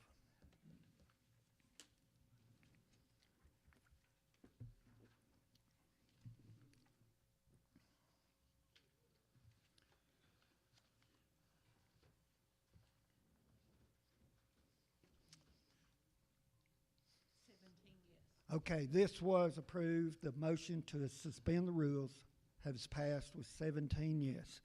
Speaker 4: Okay, this was approved. The motion to suspend the rules has passed with 17 yes.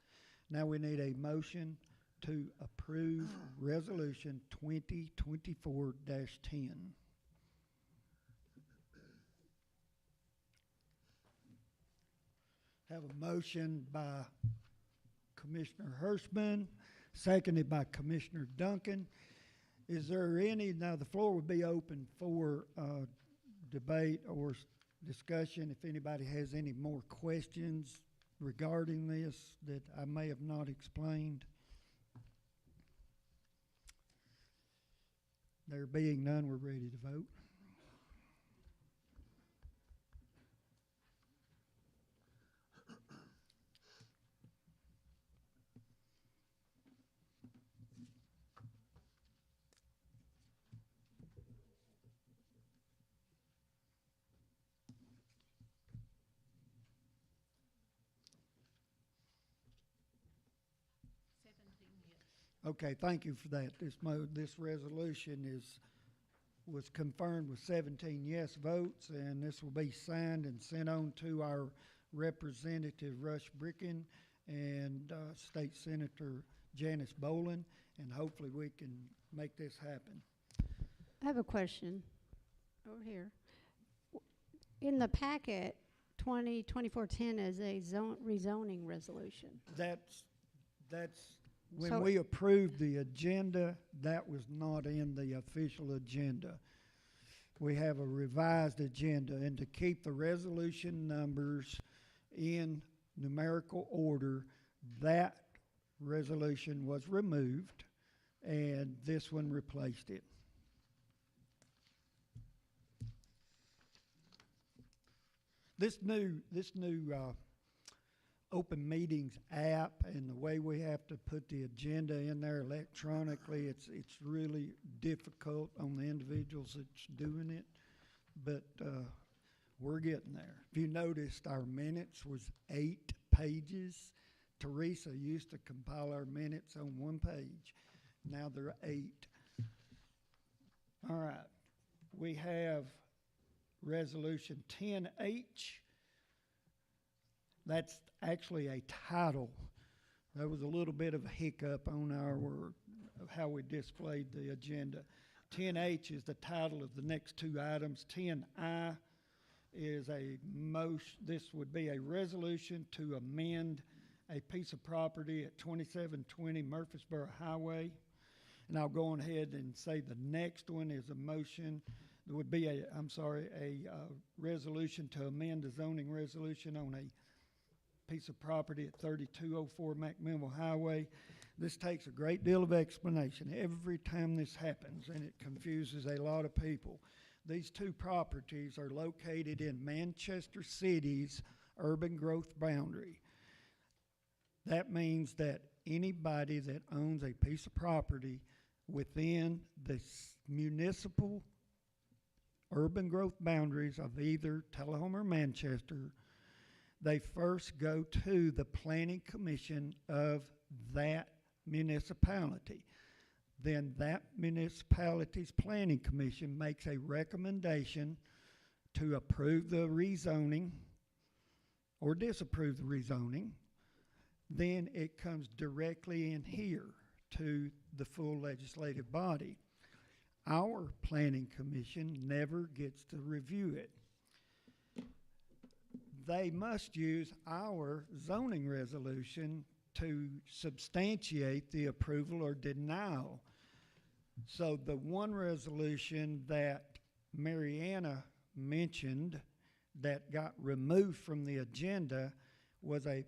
Speaker 4: Now we need a motion to approve Resolution 2024-10. Have a motion by Commissioner Hirschman, seconded by Commissioner Duncan. Is there any, now the floor would be open for debate or discussion if anybody has any more questions regarding this that I may have not explained. There being none, we're ready to vote. Okay, thank you for that. This resolution was confirmed with 17 yes votes, and this will be signed and sent on to our Representative Rush Bricken and State Senator Janice Boland, and hopefully we can make this happen.
Speaker 13: I have a question over here. In the packet, 2024-10 is a rezoning resolution.
Speaker 4: That's when we approved the agenda, that was not in the official agenda. We have a revised agenda, and to keep the resolution numbers in numerical order, that resolution was removed, and this one replaced it. This new Open Meetings app and the way we have to put the agenda in there electronically, it's really difficult on the individuals that's doing it, but we're getting there. If you noticed, our minutes was 8 pages. Teresa used to compile our minutes on 1 page. Now they're 8. All right. We have Resolution 10H. That's actually a title. There was a little bit of a hiccup on our of how we displayed the agenda. 10H is the title of the next 2 items. 10I is this would be a resolution to amend a piece of property at 2720 Murfreesboro Highway. And I'll go on ahead and say the next one is a motion. There would be a resolution to amend the zoning resolution on a piece of property at 3204 McMinnville Highway. This takes a great deal of explanation every time this happens, and it confuses a lot of people. These 2 properties are located in Manchester City's urban growth boundary. That means that anybody that owns a piece of property within the municipal urban growth boundaries of either Tullahoma or Manchester, they first go to the planning commission of that municipality. Then that municipality's planning commission makes a recommendation to approve the rezoning or disapprove the rezoning. Then it comes directly in here to the full legislative body. Our planning commission never gets to review it. They must use our zoning resolution to substantiate the approval or denial. So the one resolution that Mariana mentioned that got removed from the agenda was a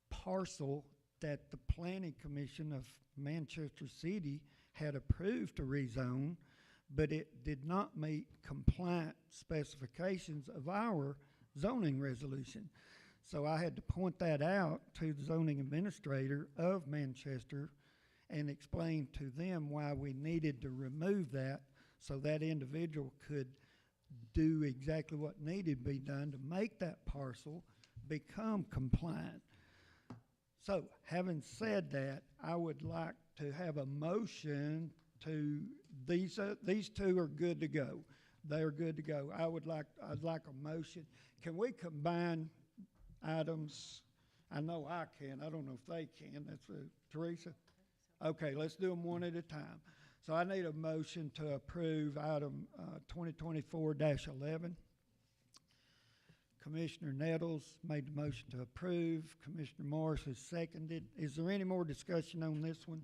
Speaker 4: parcel that the Planning Commission of Manchester City had approved to rezone, but it did not meet compliant specifications of our zoning resolution. So I had to point that out to the zoning administrator of Manchester and explain to them why we needed to remove that so that individual could do exactly what needed to be done to make that parcel become compliant. So, having said that, I would like to have a motion to, these two are good to go. They are good to go. I'd like a motion. Can we combine items? I know I can. I don't know if they can. That's Teresa? Okay, let's do them one at a time. So I need a motion to approve item 2024-11. Commissioner Nettles made the motion to approve. Commissioner Morris has seconded. Is there any more discussion on this one?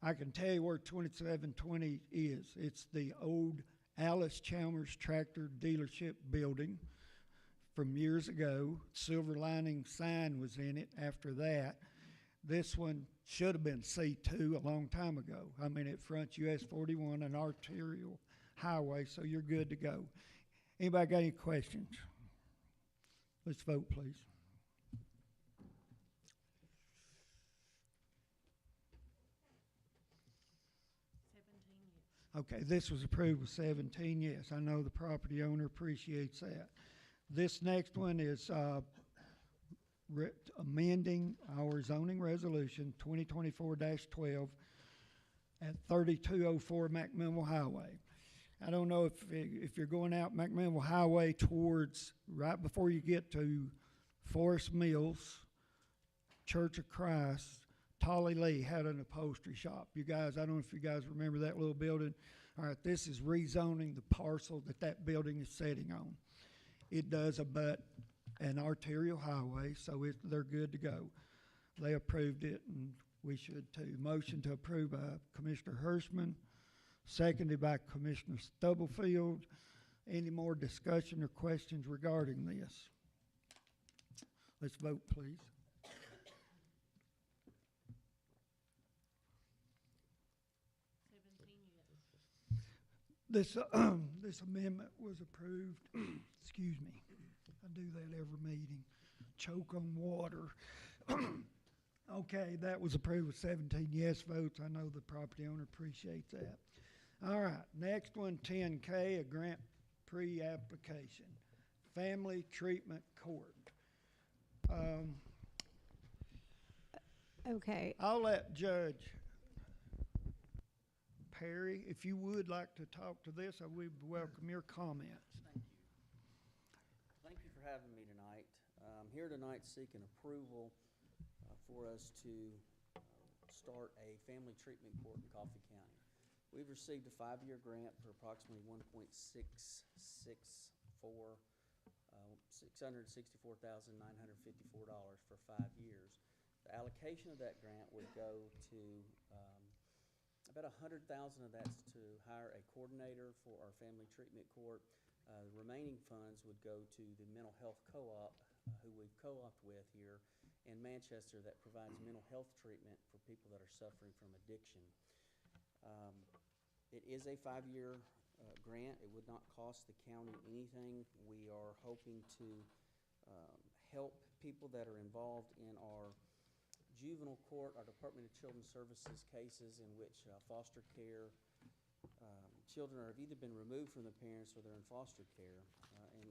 Speaker 4: I can tell you where 2720 is. It's the old Alice Chalmers tractor dealership building from years ago. Silver lining sign was in it after that. This one should have been C2 a long time ago. I mean, it fronts US 41, an arterial highway, so you're good to go. Anybody got any questions? Let's vote, please. Okay, this was approved with 17 yes. I know the property owner appreciates that. This next one is amending our zoning resolution 2024-12 at 3204 McMinnville Highway. I don't know if you're going out McMinnville Highway towards right before you get to Forest Mills, Church of Christ, Tolly Lee had an upholstery shop. You guys, I don't know if you guys remember that little building. All right, this is rezoning the parcel that building is sitting on. It does abut an arterial highway, so they're good to go. They approved it, and we should too. Motion to approve by Commissioner Hirschman, seconded by Commissioner Stubblefield. Any more discussion or questions regarding this? Let's vote, please. This amendment was approved, excuse me, I do that every meeting, choke on water. Okay, that was approved with 17 yes votes. I know the property owner appreciates that. All right, next one, 10K, a grant pre-application, Family Treatment Court.
Speaker 13: Okay.
Speaker 4: I'll let Judge Perry, if you would like to talk to this, I would welcome your comments.
Speaker 18: Thank you. Thank you for having me tonight. I'm here tonight seeking approval for us to start a family treatment court in Coffee County. We've received a 5-year grant for approximately $664,954 for 5 years. The allocation of that grant would go to about $100,000 of that's to hire a coordinator for our family treatment court. The remaining funds would go to the mental health co-op, who we've co-opted with here in Manchester, that provides mental health treatment for people that are suffering from addiction. It is a 5-year grant. It would not cost the county anything. We are hoping to help people that are involved in our juvenile court, our Department of Children's Services cases in which foster care children have either been removed from the parents or they're in foster care.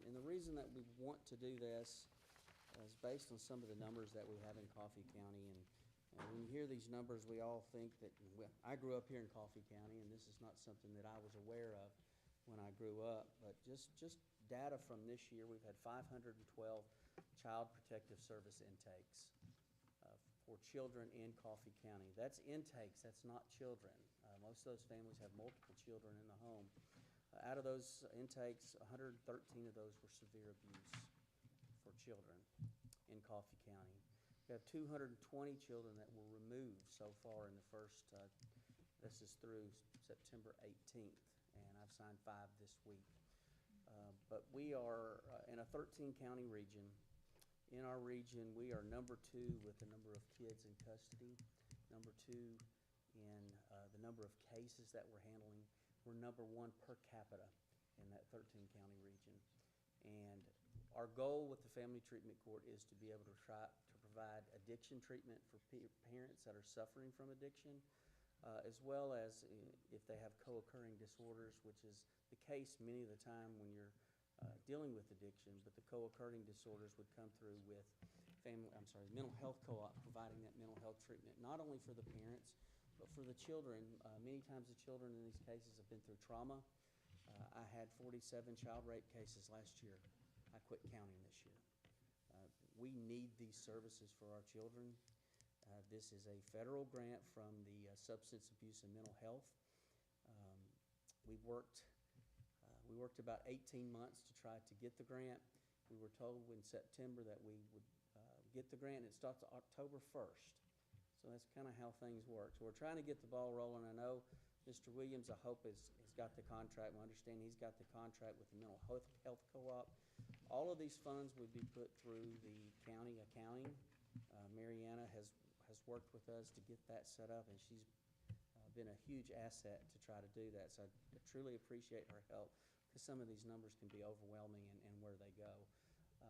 Speaker 18: And the reason that we want to do this is based on some of the numbers that we have in Coffee County. And when you hear these numbers, we all think that, well, I grew up here in Coffee County, and this is not something that I was aware of when I grew up. But just data from this year, we've had 512 Child Protective Service intakes for children in Coffee County. That's intakes, that's not children. Most of those families have multiple children in the home. Out of those intakes, 113 of those were severe abuse for children in Coffee County. We have 220 children that were removed so far in the first, this is through September 18th, and I've signed 5 this week. But we are in a 13-county region. In our region, we are number 2 with the number of kids in custody, number 2 in the number of cases that we're handling. We're number 1 per capita in that 13-county region. And our goal with the Family Treatment Court is to be able to try to provide addiction treatment for parents that are suffering from addiction, as well as if they have co-occurring disorders, which is the case many of the time when you're dealing with addiction. But the co-occurring disorders would come through with mental health co-op, providing that mental health treatment, not only for the parents, but for the children. Many times the children in these cases have been through trauma. I had 47 child rape cases last year. I quit counting this year. We need these services for our children. This is a federal grant from the Substance Abuse and Mental Health. We worked about 18 months to try to get the grant. We were told in September that we would get the grant, and it starts October 1st. So that's kind of how things work. So we're trying to get the ball rolling. I know Mr. Williams, I hope, has got the contract. We understand he's got the contract with the Mental Health Co-op. All of these funds would be put through the county accounting. Mariana has worked with us to get that set up, and she's been a huge asset to try to do that. So I truly appreciate her help, because some of these numbers can be overwhelming and where they go.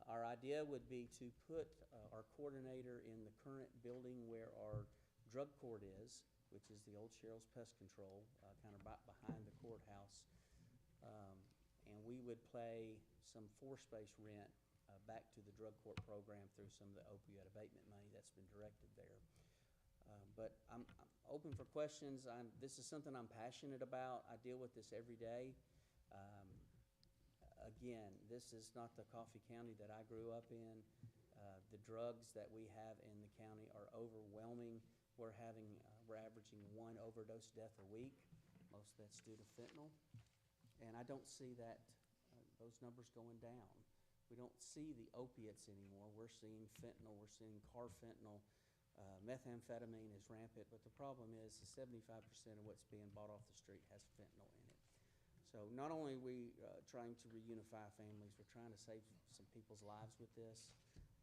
Speaker 18: Our idea would be to put our coordinator in the current building where our drug court is, which is the old Cheryl's Pest Control, kind of right behind the courthouse. And we would pay some floor space rent back to the drug court program through some of the opioid abatement money that's been directed there. But I'm open for questions. This is something I'm passionate about. I deal with this every day. Again, this is not the Coffee County that I grew up in. The drugs that we have in the county are overwhelming. We're averaging 1 overdose death a week. Most of that's due to fentanyl. And I don't see that, those numbers going down. We don't see the opiates anymore. We're seeing fentanyl, we're seeing carfentanil. Methamphetamine is rampant, but the problem is 75% of what's being bought off the street has fentanyl in it. So not only are we trying to reunify families, we're trying to save some people's lives with this.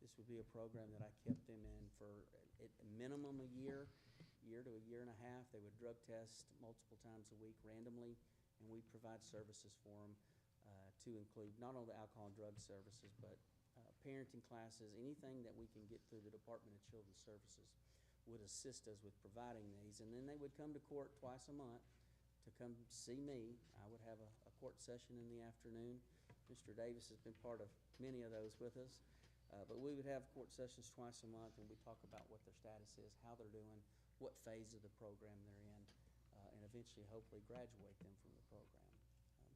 Speaker 18: This would be a program that I kept them in for at a minimum a year to a year and a half. They would drug test multiple times a week randomly, and we provide services for them to include not only alcohol and drug services, but parenting classes. Anything that we can get through the Department of Children's Services would assist us with providing these. And then they would come to court twice a month to come see me. I would have a court session in the afternoon. Mr. Davis has been part of many of those with us. But we would have court sessions twice a month, and we talk about what their status is, how they're doing, what phase of the program they're in, and eventually, hopefully, graduate them from the program.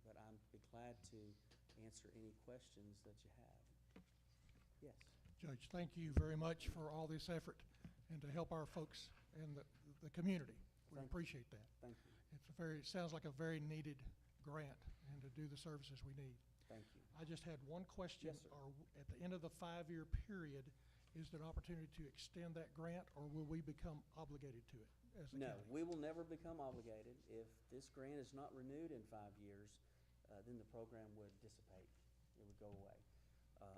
Speaker 18: But I'd be glad to answer any questions that you have. Yes.
Speaker 2: Judge, thank you very much for all this effort and to help our folks in the community. We appreciate that.
Speaker 18: Thank you.
Speaker 2: It sounds like a very needed grant and to do the services we need.
Speaker 18: Thank you.
Speaker 2: I just had one question.
Speaker 18: Yes, sir.
Speaker 2: At the end of the 5-year period, is there an opportunity to extend that grant, or will we become obligated to it as a
Speaker 18: No,
Speaker 2: county?
Speaker 18: we will never become obligated. If this grant is not renewed in 5 years, then the program would dissipate. It would go away.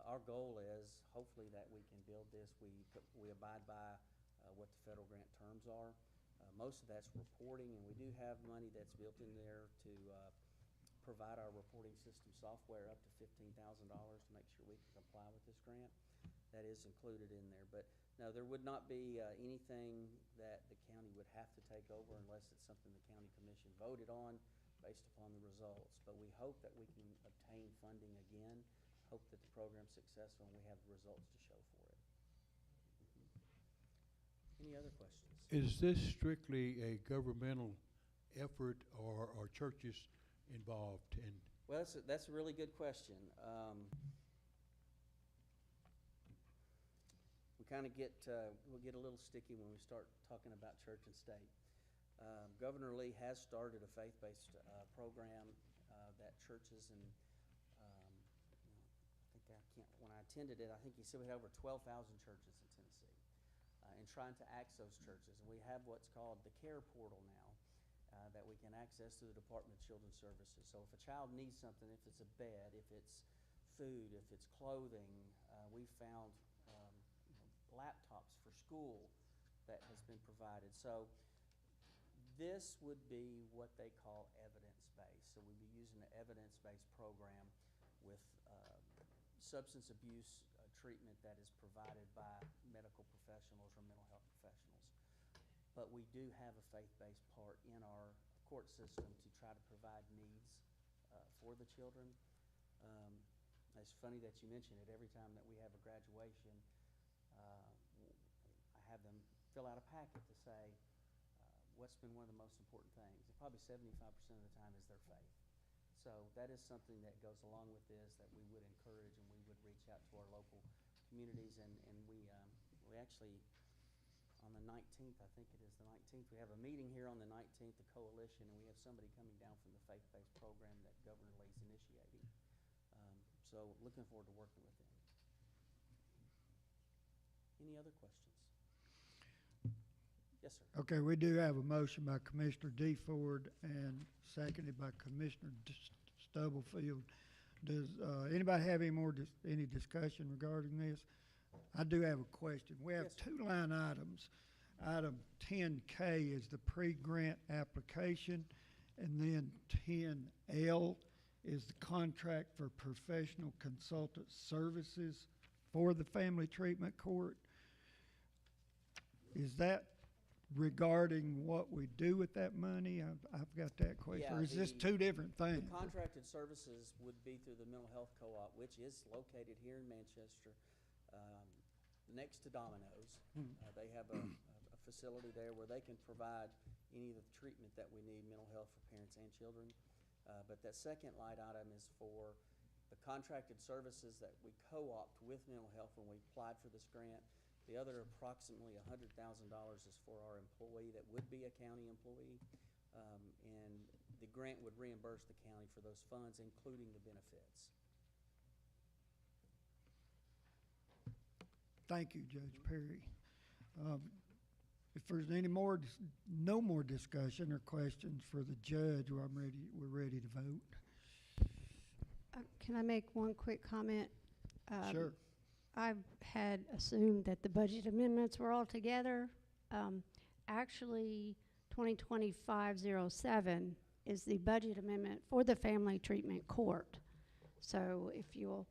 Speaker 18: Our goal is hopefully that we can build this. We abide by what the federal grant terms are. Most of that's reporting, and we do have money that's built in there to provide our reporting system software up to $15,000 to make sure we can comply with this grant. That is included in there. But no, there would not be anything that the county would have to take over unless it's something the county commission voted on. based upon the results. But we hope that we can obtain funding again, hope that the program's successful, and we have the results to show for it. Any other questions?
Speaker 7: Is this strictly a governmental effort, or are churches involved in?
Speaker 18: Well, that's a really good question. We kind of we'll get a little sticky when we start talking about church and state. Governor Lee has started a faith-based program that churches and when I attended it, I think he said we had over 12,000 churches in Tennessee, and trying to access those churches. And we have what's called the Care Portal now that we can access through the Department of Children's Services. So if a child needs something, if it's a bed, if it's food, if it's clothing, we found laptops for school that has been provided. So this would be what they call evidence-based. So we'd be using an evidence-based program with substance abuse treatment that is provided by medical professionals or mental health professionals. But we do have a faith-based part in our court system to try to provide needs for the children. It's funny that you mention it. Every time that we have a graduation, I have them fill out a packet to say what's been one of the most important things. And probably 75% of the time is their faith. So that is something that goes along with this that we would encourage, and we would reach out to our local communities. And we actually, on the 19th, I think it is the 19th, we have a meeting here on the 19th, the coalition, and we have somebody coming down from the faith-based program that Governor Lee's initiating. So looking forward to working with them. Any other questions? Yes, sir.
Speaker 4: Okay, we do have a motion by Commissioner DeFord and seconded by Commissioner Stubblefield. Does anybody have any discussion regarding this? I do have a question. We have two line items. Item 10K is the pre-grant application, and then 10L is the contract for professional consultant services for the Family Treatment Court. Is that regarding what we do with that money? I've got that question.
Speaker 18: Yeah,
Speaker 4: or is this two different things?
Speaker 18: The contracted services would be through the Mental Health Co-op, which is located here in Manchester, next to Domino's. They have a facility there where they can provide any of the treatment that we need, mental health for parents and children. But that second line item is for the contracted services that we co-opt with mental health when we applied for this grant. The other approximately $100,000 is for our employee that would be a county employee, and the grant would reimburse the county for those funds, including the benefits.
Speaker 4: Thank you, Judge Perry. If there's no more discussion or questions for the judge, we're ready to vote.
Speaker 13: Can I make one quick comment?
Speaker 4: Sure.
Speaker 13: I had assumed that the budget amendments were all together. Actually, 2025-07 is the budget amendment for the Family Treatment Court. So if you'll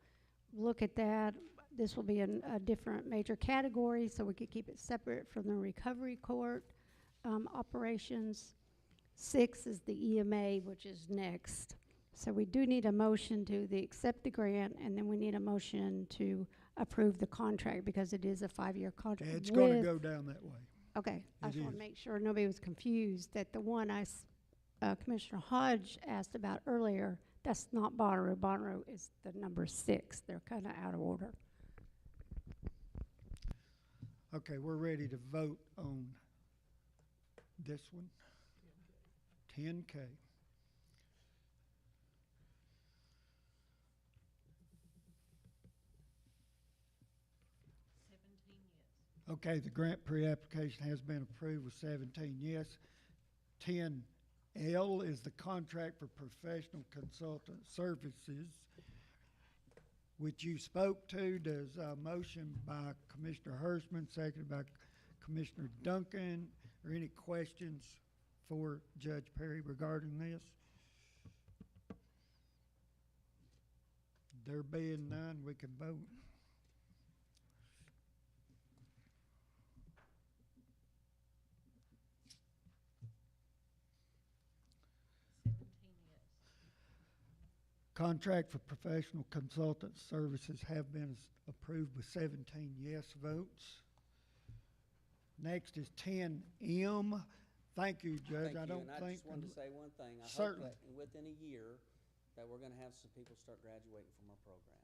Speaker 13: look at that, this will be a different major category, so we could keep it separate from the Recovery Court operations. 6 is the EMA, which is next. So we do need a motion to accept the grant, and then we need a motion to approve the contract because it is a 5-year contract.
Speaker 4: It's going to go down that way.
Speaker 13: Okay, I
Speaker 4: It
Speaker 13: just want
Speaker 4: is.
Speaker 13: to make sure nobody was confused that the one Commissioner Hodge asked about earlier, that's not Bonnaroo. Bonnaroo is the number 6. They're kind of out of order.
Speaker 4: Okay, we're ready to vote on this one. 10K. Okay, the grant pre-application has been approved with 17 yes. 10L is the contract for professional consultant services, which you spoke to. Does a motion by Commissioner Hirschman, seconded by Commissioner Duncan, or any questions for Judge Perry regarding this? There being none, we can vote. Contract for professional consultant services have been approved with 17 yes votes. Next is 10M. Thank you, Judge.
Speaker 18: Thank
Speaker 4: I
Speaker 18: you,
Speaker 4: don't
Speaker 18: and I
Speaker 4: think.
Speaker 18: just wanted to say one thing. I hope
Speaker 4: Certainly.
Speaker 18: that within a year, that we're gonna have some people start graduating from our program.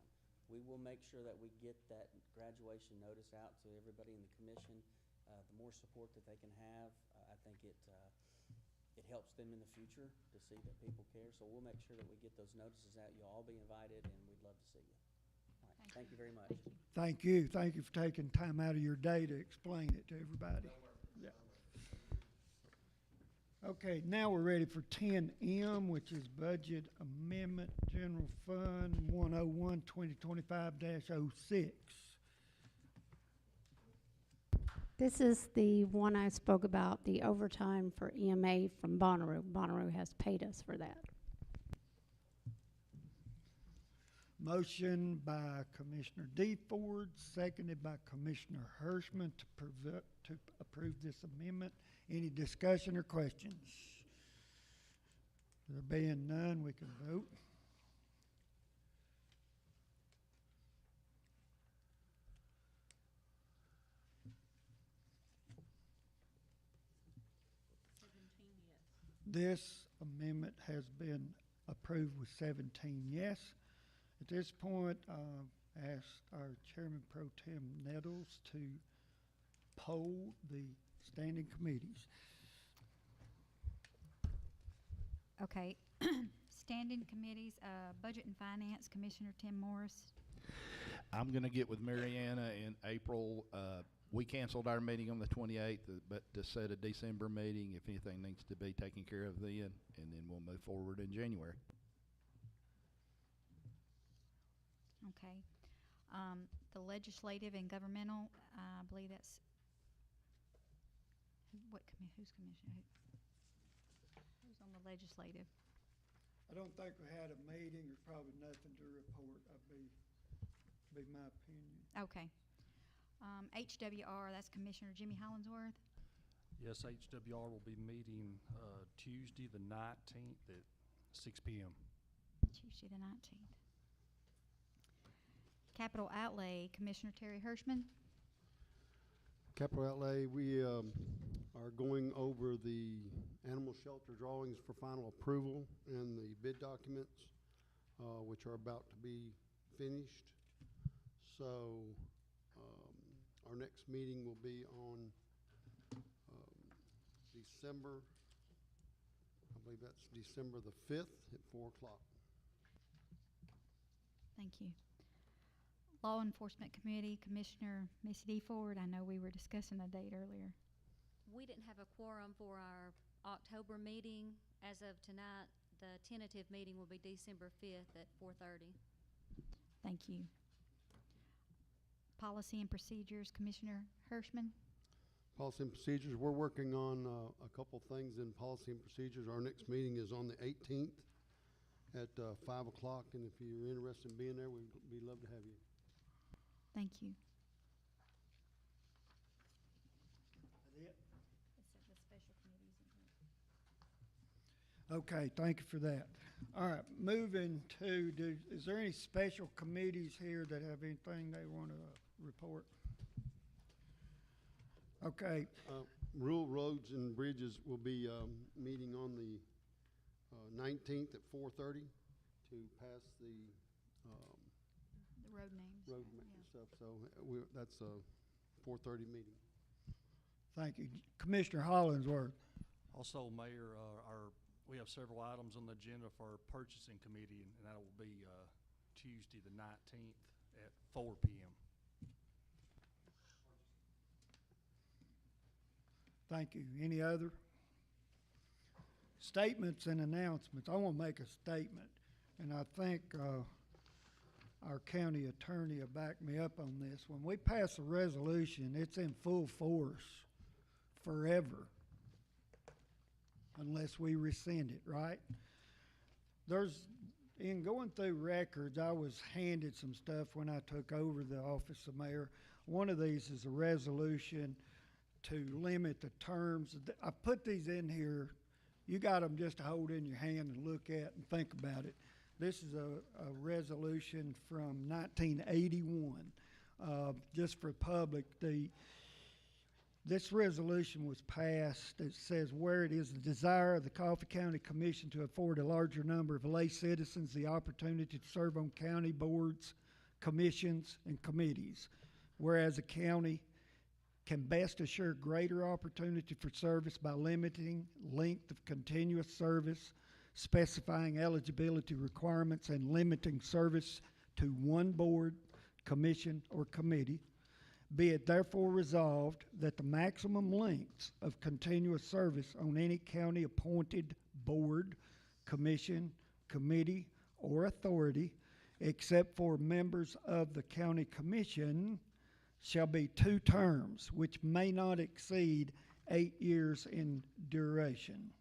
Speaker 18: We will make sure that we get that graduation notice out to everybody in the commission. The more support that they can have, I think it helps them in the future to see that people care. So we'll make sure that we get those notices out. You'll all be invited, and we'd love to see you. All right, thank you very much.
Speaker 4: Thank you. Thank you for taking time out of your day to explain it to everybody. Yeah. Okay, now we're ready for 10M, which is Budget Amendment General Fund 101 2025-06.
Speaker 13: This is the one I spoke about, the overtime for EMA from Bonnaroo. Bonnaroo has paid us for that.
Speaker 4: Motion by Commissioner DeFord, seconded by Commissioner Hirschman to approve this amendment. Any discussion or questions? There being none, we can vote. This amendment has been approved with 17 yes. At this point, ask our Chairman Pro Tem Nettles to poll the standing committees.
Speaker 3: Okay, standing committees, Budget and Finance, Commissioner Tim Morris.
Speaker 10: I'm gonna get with Mariana in April. We canceled our meeting on the 28th, but to set a December meeting, if anything needs to be taken care of then, and then we'll move forward in January.
Speaker 3: Okay. The legislative and governmental, I believe that's, who's commissioner? Who's on the legislative?
Speaker 4: I don't think we had a meeting. There's probably nothing to report. That'd be my opinion.
Speaker 3: Okay. HWR, that's Commissioner Jimmy Hollingsworth.
Speaker 19: Yes, HWR will be meeting Tuesday the 19th at 6 p.m.
Speaker 3: Tuesday the 19th. Capital Outlay, Commissioner Terry Hirschman.
Speaker 12: Capital outlay, we are going over the animal shelter drawings for final approval and the bid documents, which are about to be finished. So our next meeting will be on December, I believe that's December the 5th at 4 o'clock.
Speaker 3: Thank you. Law Enforcement Committee, Commissioner Missy DeFord. I know we were discussing a date earlier.
Speaker 15: We didn't have a quorum for our October meeting. As of tonight, the tentative meeting will be December 5th at 4:30.
Speaker 3: Thank you. Policy and Procedures, Commissioner Hirschman.
Speaker 12: Policy and procedures, we're working on a couple things in policy and procedures. Our next meeting is on the 18th at 5 o'clock, and if you're interested in being there, we'd love to have you.
Speaker 3: Thank you.
Speaker 4: Okay, thank you for that. All right, moving to, is there any special committees here that have anything they want to report? Okay.
Speaker 12: Rural Roads and Bridges will be meeting on the 19th at 4:30 to pass the
Speaker 3: road names.
Speaker 12: Road stuff. So that's a 4:30 meeting.
Speaker 4: Thank you. Commissioner Hollingsworth.
Speaker 19: Also, Mayor, we have several items on the agenda for our purchasing committee, and that will be Tuesday the 19th at 4 p.m.
Speaker 4: Thank you. Any other? Statements and announcements. I want to make a statement, and I think our county attorney will back me up on this. When we pass a resolution, it's in full force forever unless we rescind it, right? In going through records, I was handed some stuff when I took over the office of mayor. One of these is a resolution to limit the terms. I put these in here. You got them just to hold in your hand and look at and think about it. This is a resolution from 1981. Just for public, this resolution was passed. It says, where it is the desire of the Coffee County Commission to afford a larger number of lay citizens the opportunity to serve on county boards, commissions, and committees. Whereas the county can best assure greater opportunity for service by limiting length of continuous service, specifying eligibility requirements, and limiting service to one board, commission, or committee. Be it therefore resolved that the maximum lengths of continuous service on any county-appointed board, commission, committee, or authority, except for members of the county commission, shall be 2 terms, which may not exceed 8 years in duration.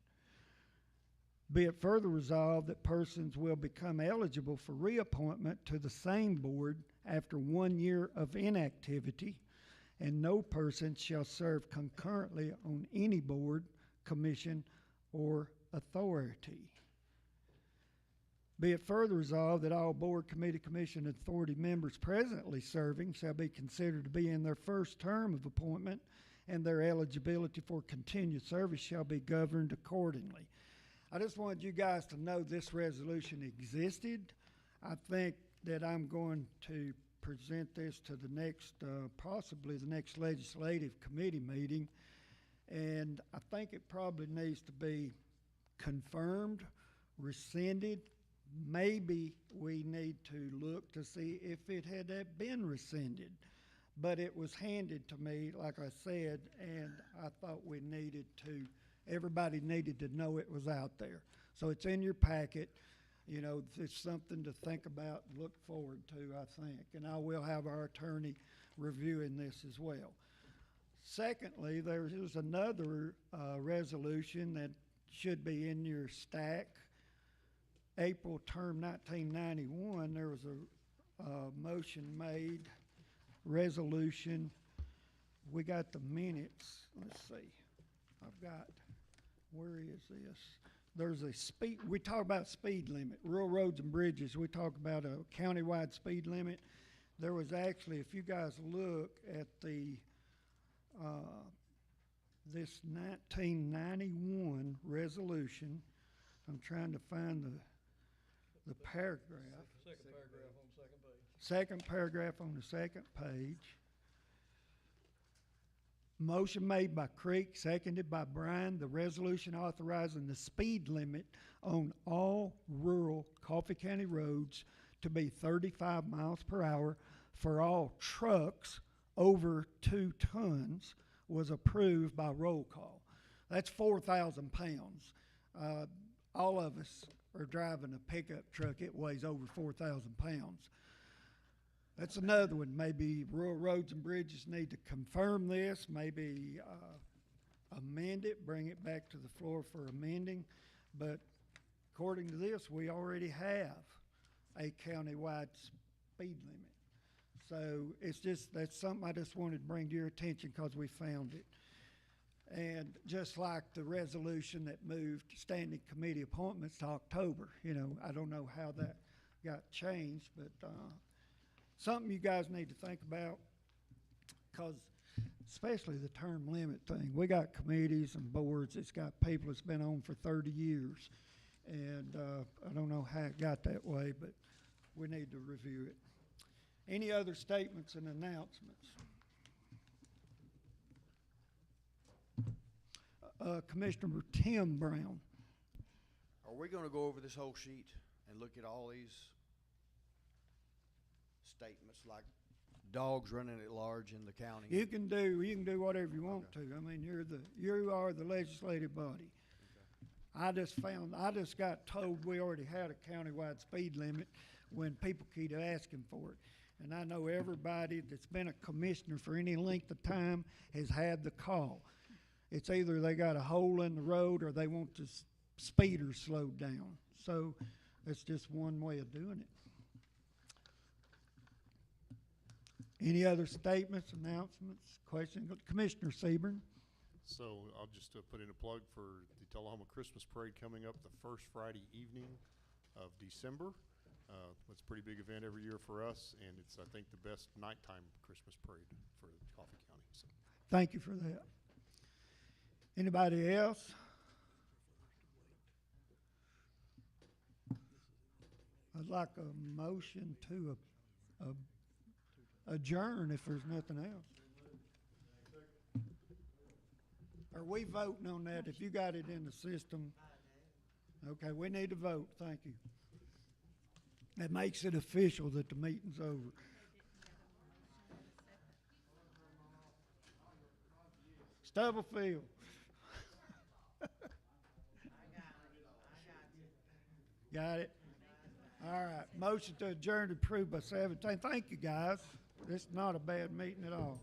Speaker 4: Be it further resolved that persons will become eligible for reappointment to the same board after 1 year of inactivity, and no person shall serve concurrently on any board, commission, or authority. Be it further resolved that all board, committee, commission, and authority members presently serving shall be considered to be in their first term of appointment, and their eligibility for continued service shall be governed accordingly. I just wanted you guys to know this resolution existed. I think that I'm going to present this to the next, possibly the next legislative committee meeting, and I think it probably needs to be confirmed, rescinded. Maybe we need to look to see if it had been rescinded, but it was handed to me, like I said, and I thought we needed to, everybody needed to know it was out there. So it's in your packet. You know, it's something to think about, look forward to, I think. And I will have our attorney reviewing this as well. Secondly, there is another resolution that should be in your stack. April term 1991, there was a motion made, resolution. We got the minutes. Let's see. I've got, where is this? There's a speed, we talk about speed limit, rural roads and bridges. We talk about a countywide speed limit. There was actually, if you guys look at the, this 1991 resolution, I'm trying to find the paragraph.
Speaker 5: Second paragraph on the second page.
Speaker 4: Second paragraph on the second page. Motion made by Creek, seconded by Bryan, the resolution authorizing the speed limit on all rural Coffee County roads to be 35 miles per hour for all trucks over 2 tons was approved by roll call. That's 4,000 pounds. All of us are driving a pickup truck. It weighs over 4,000 pounds. That's another one. Maybe rural roads and bridges need to confirm this, maybe amend it, bring it back to the floor for amending. But according to this, we already have a countywide speed limit. So it's just, that's something I just wanted to bring to your attention because we found it. And just like the resolution that moved standing committee appointments to October, you know, I don't know how that got changed, but something you guys need to think about, because especially the term limit thing. We got committees and boards. It's got people that's been on for 30 years. And I don't know how it got that way, but we need to review it. Any other statements and announcements? Commissioner Tim Brown.
Speaker 1: Are we gonna go over this whole sheet and look at all these statements like dogs running at large in the county?
Speaker 4: You can do whatever you want to. I mean, you are the legislative body. Okay. I just got told we already had a countywide speed limit when people keep asking for it. And I know everybody that's been a commissioner for any length of time has had the call. It's either they got a hole in the road or they want the speeders slowed down. So it's just one way of doing it. Any other statements, announcements, questions? Commissioner Seaborn.
Speaker 11: So I'll just put in a plug for the Tullahoma Christmas Parade coming up the first Friday evening of December. It's a pretty big event every year for us, and it's, I think, the best nighttime Christmas parade for Coffee County. So.
Speaker 4: Thank you for that. Anybody else? I'd like a motion to adjourn if there's nothing else. Are we voting on that? If you got it in the system? Okay, we need to vote. Thank you. That makes it official that the meeting's over. Stubblefield. Got it? All right. Motion to adjourn approved by 17. Thank you, guys. This is not a bad meeting at all.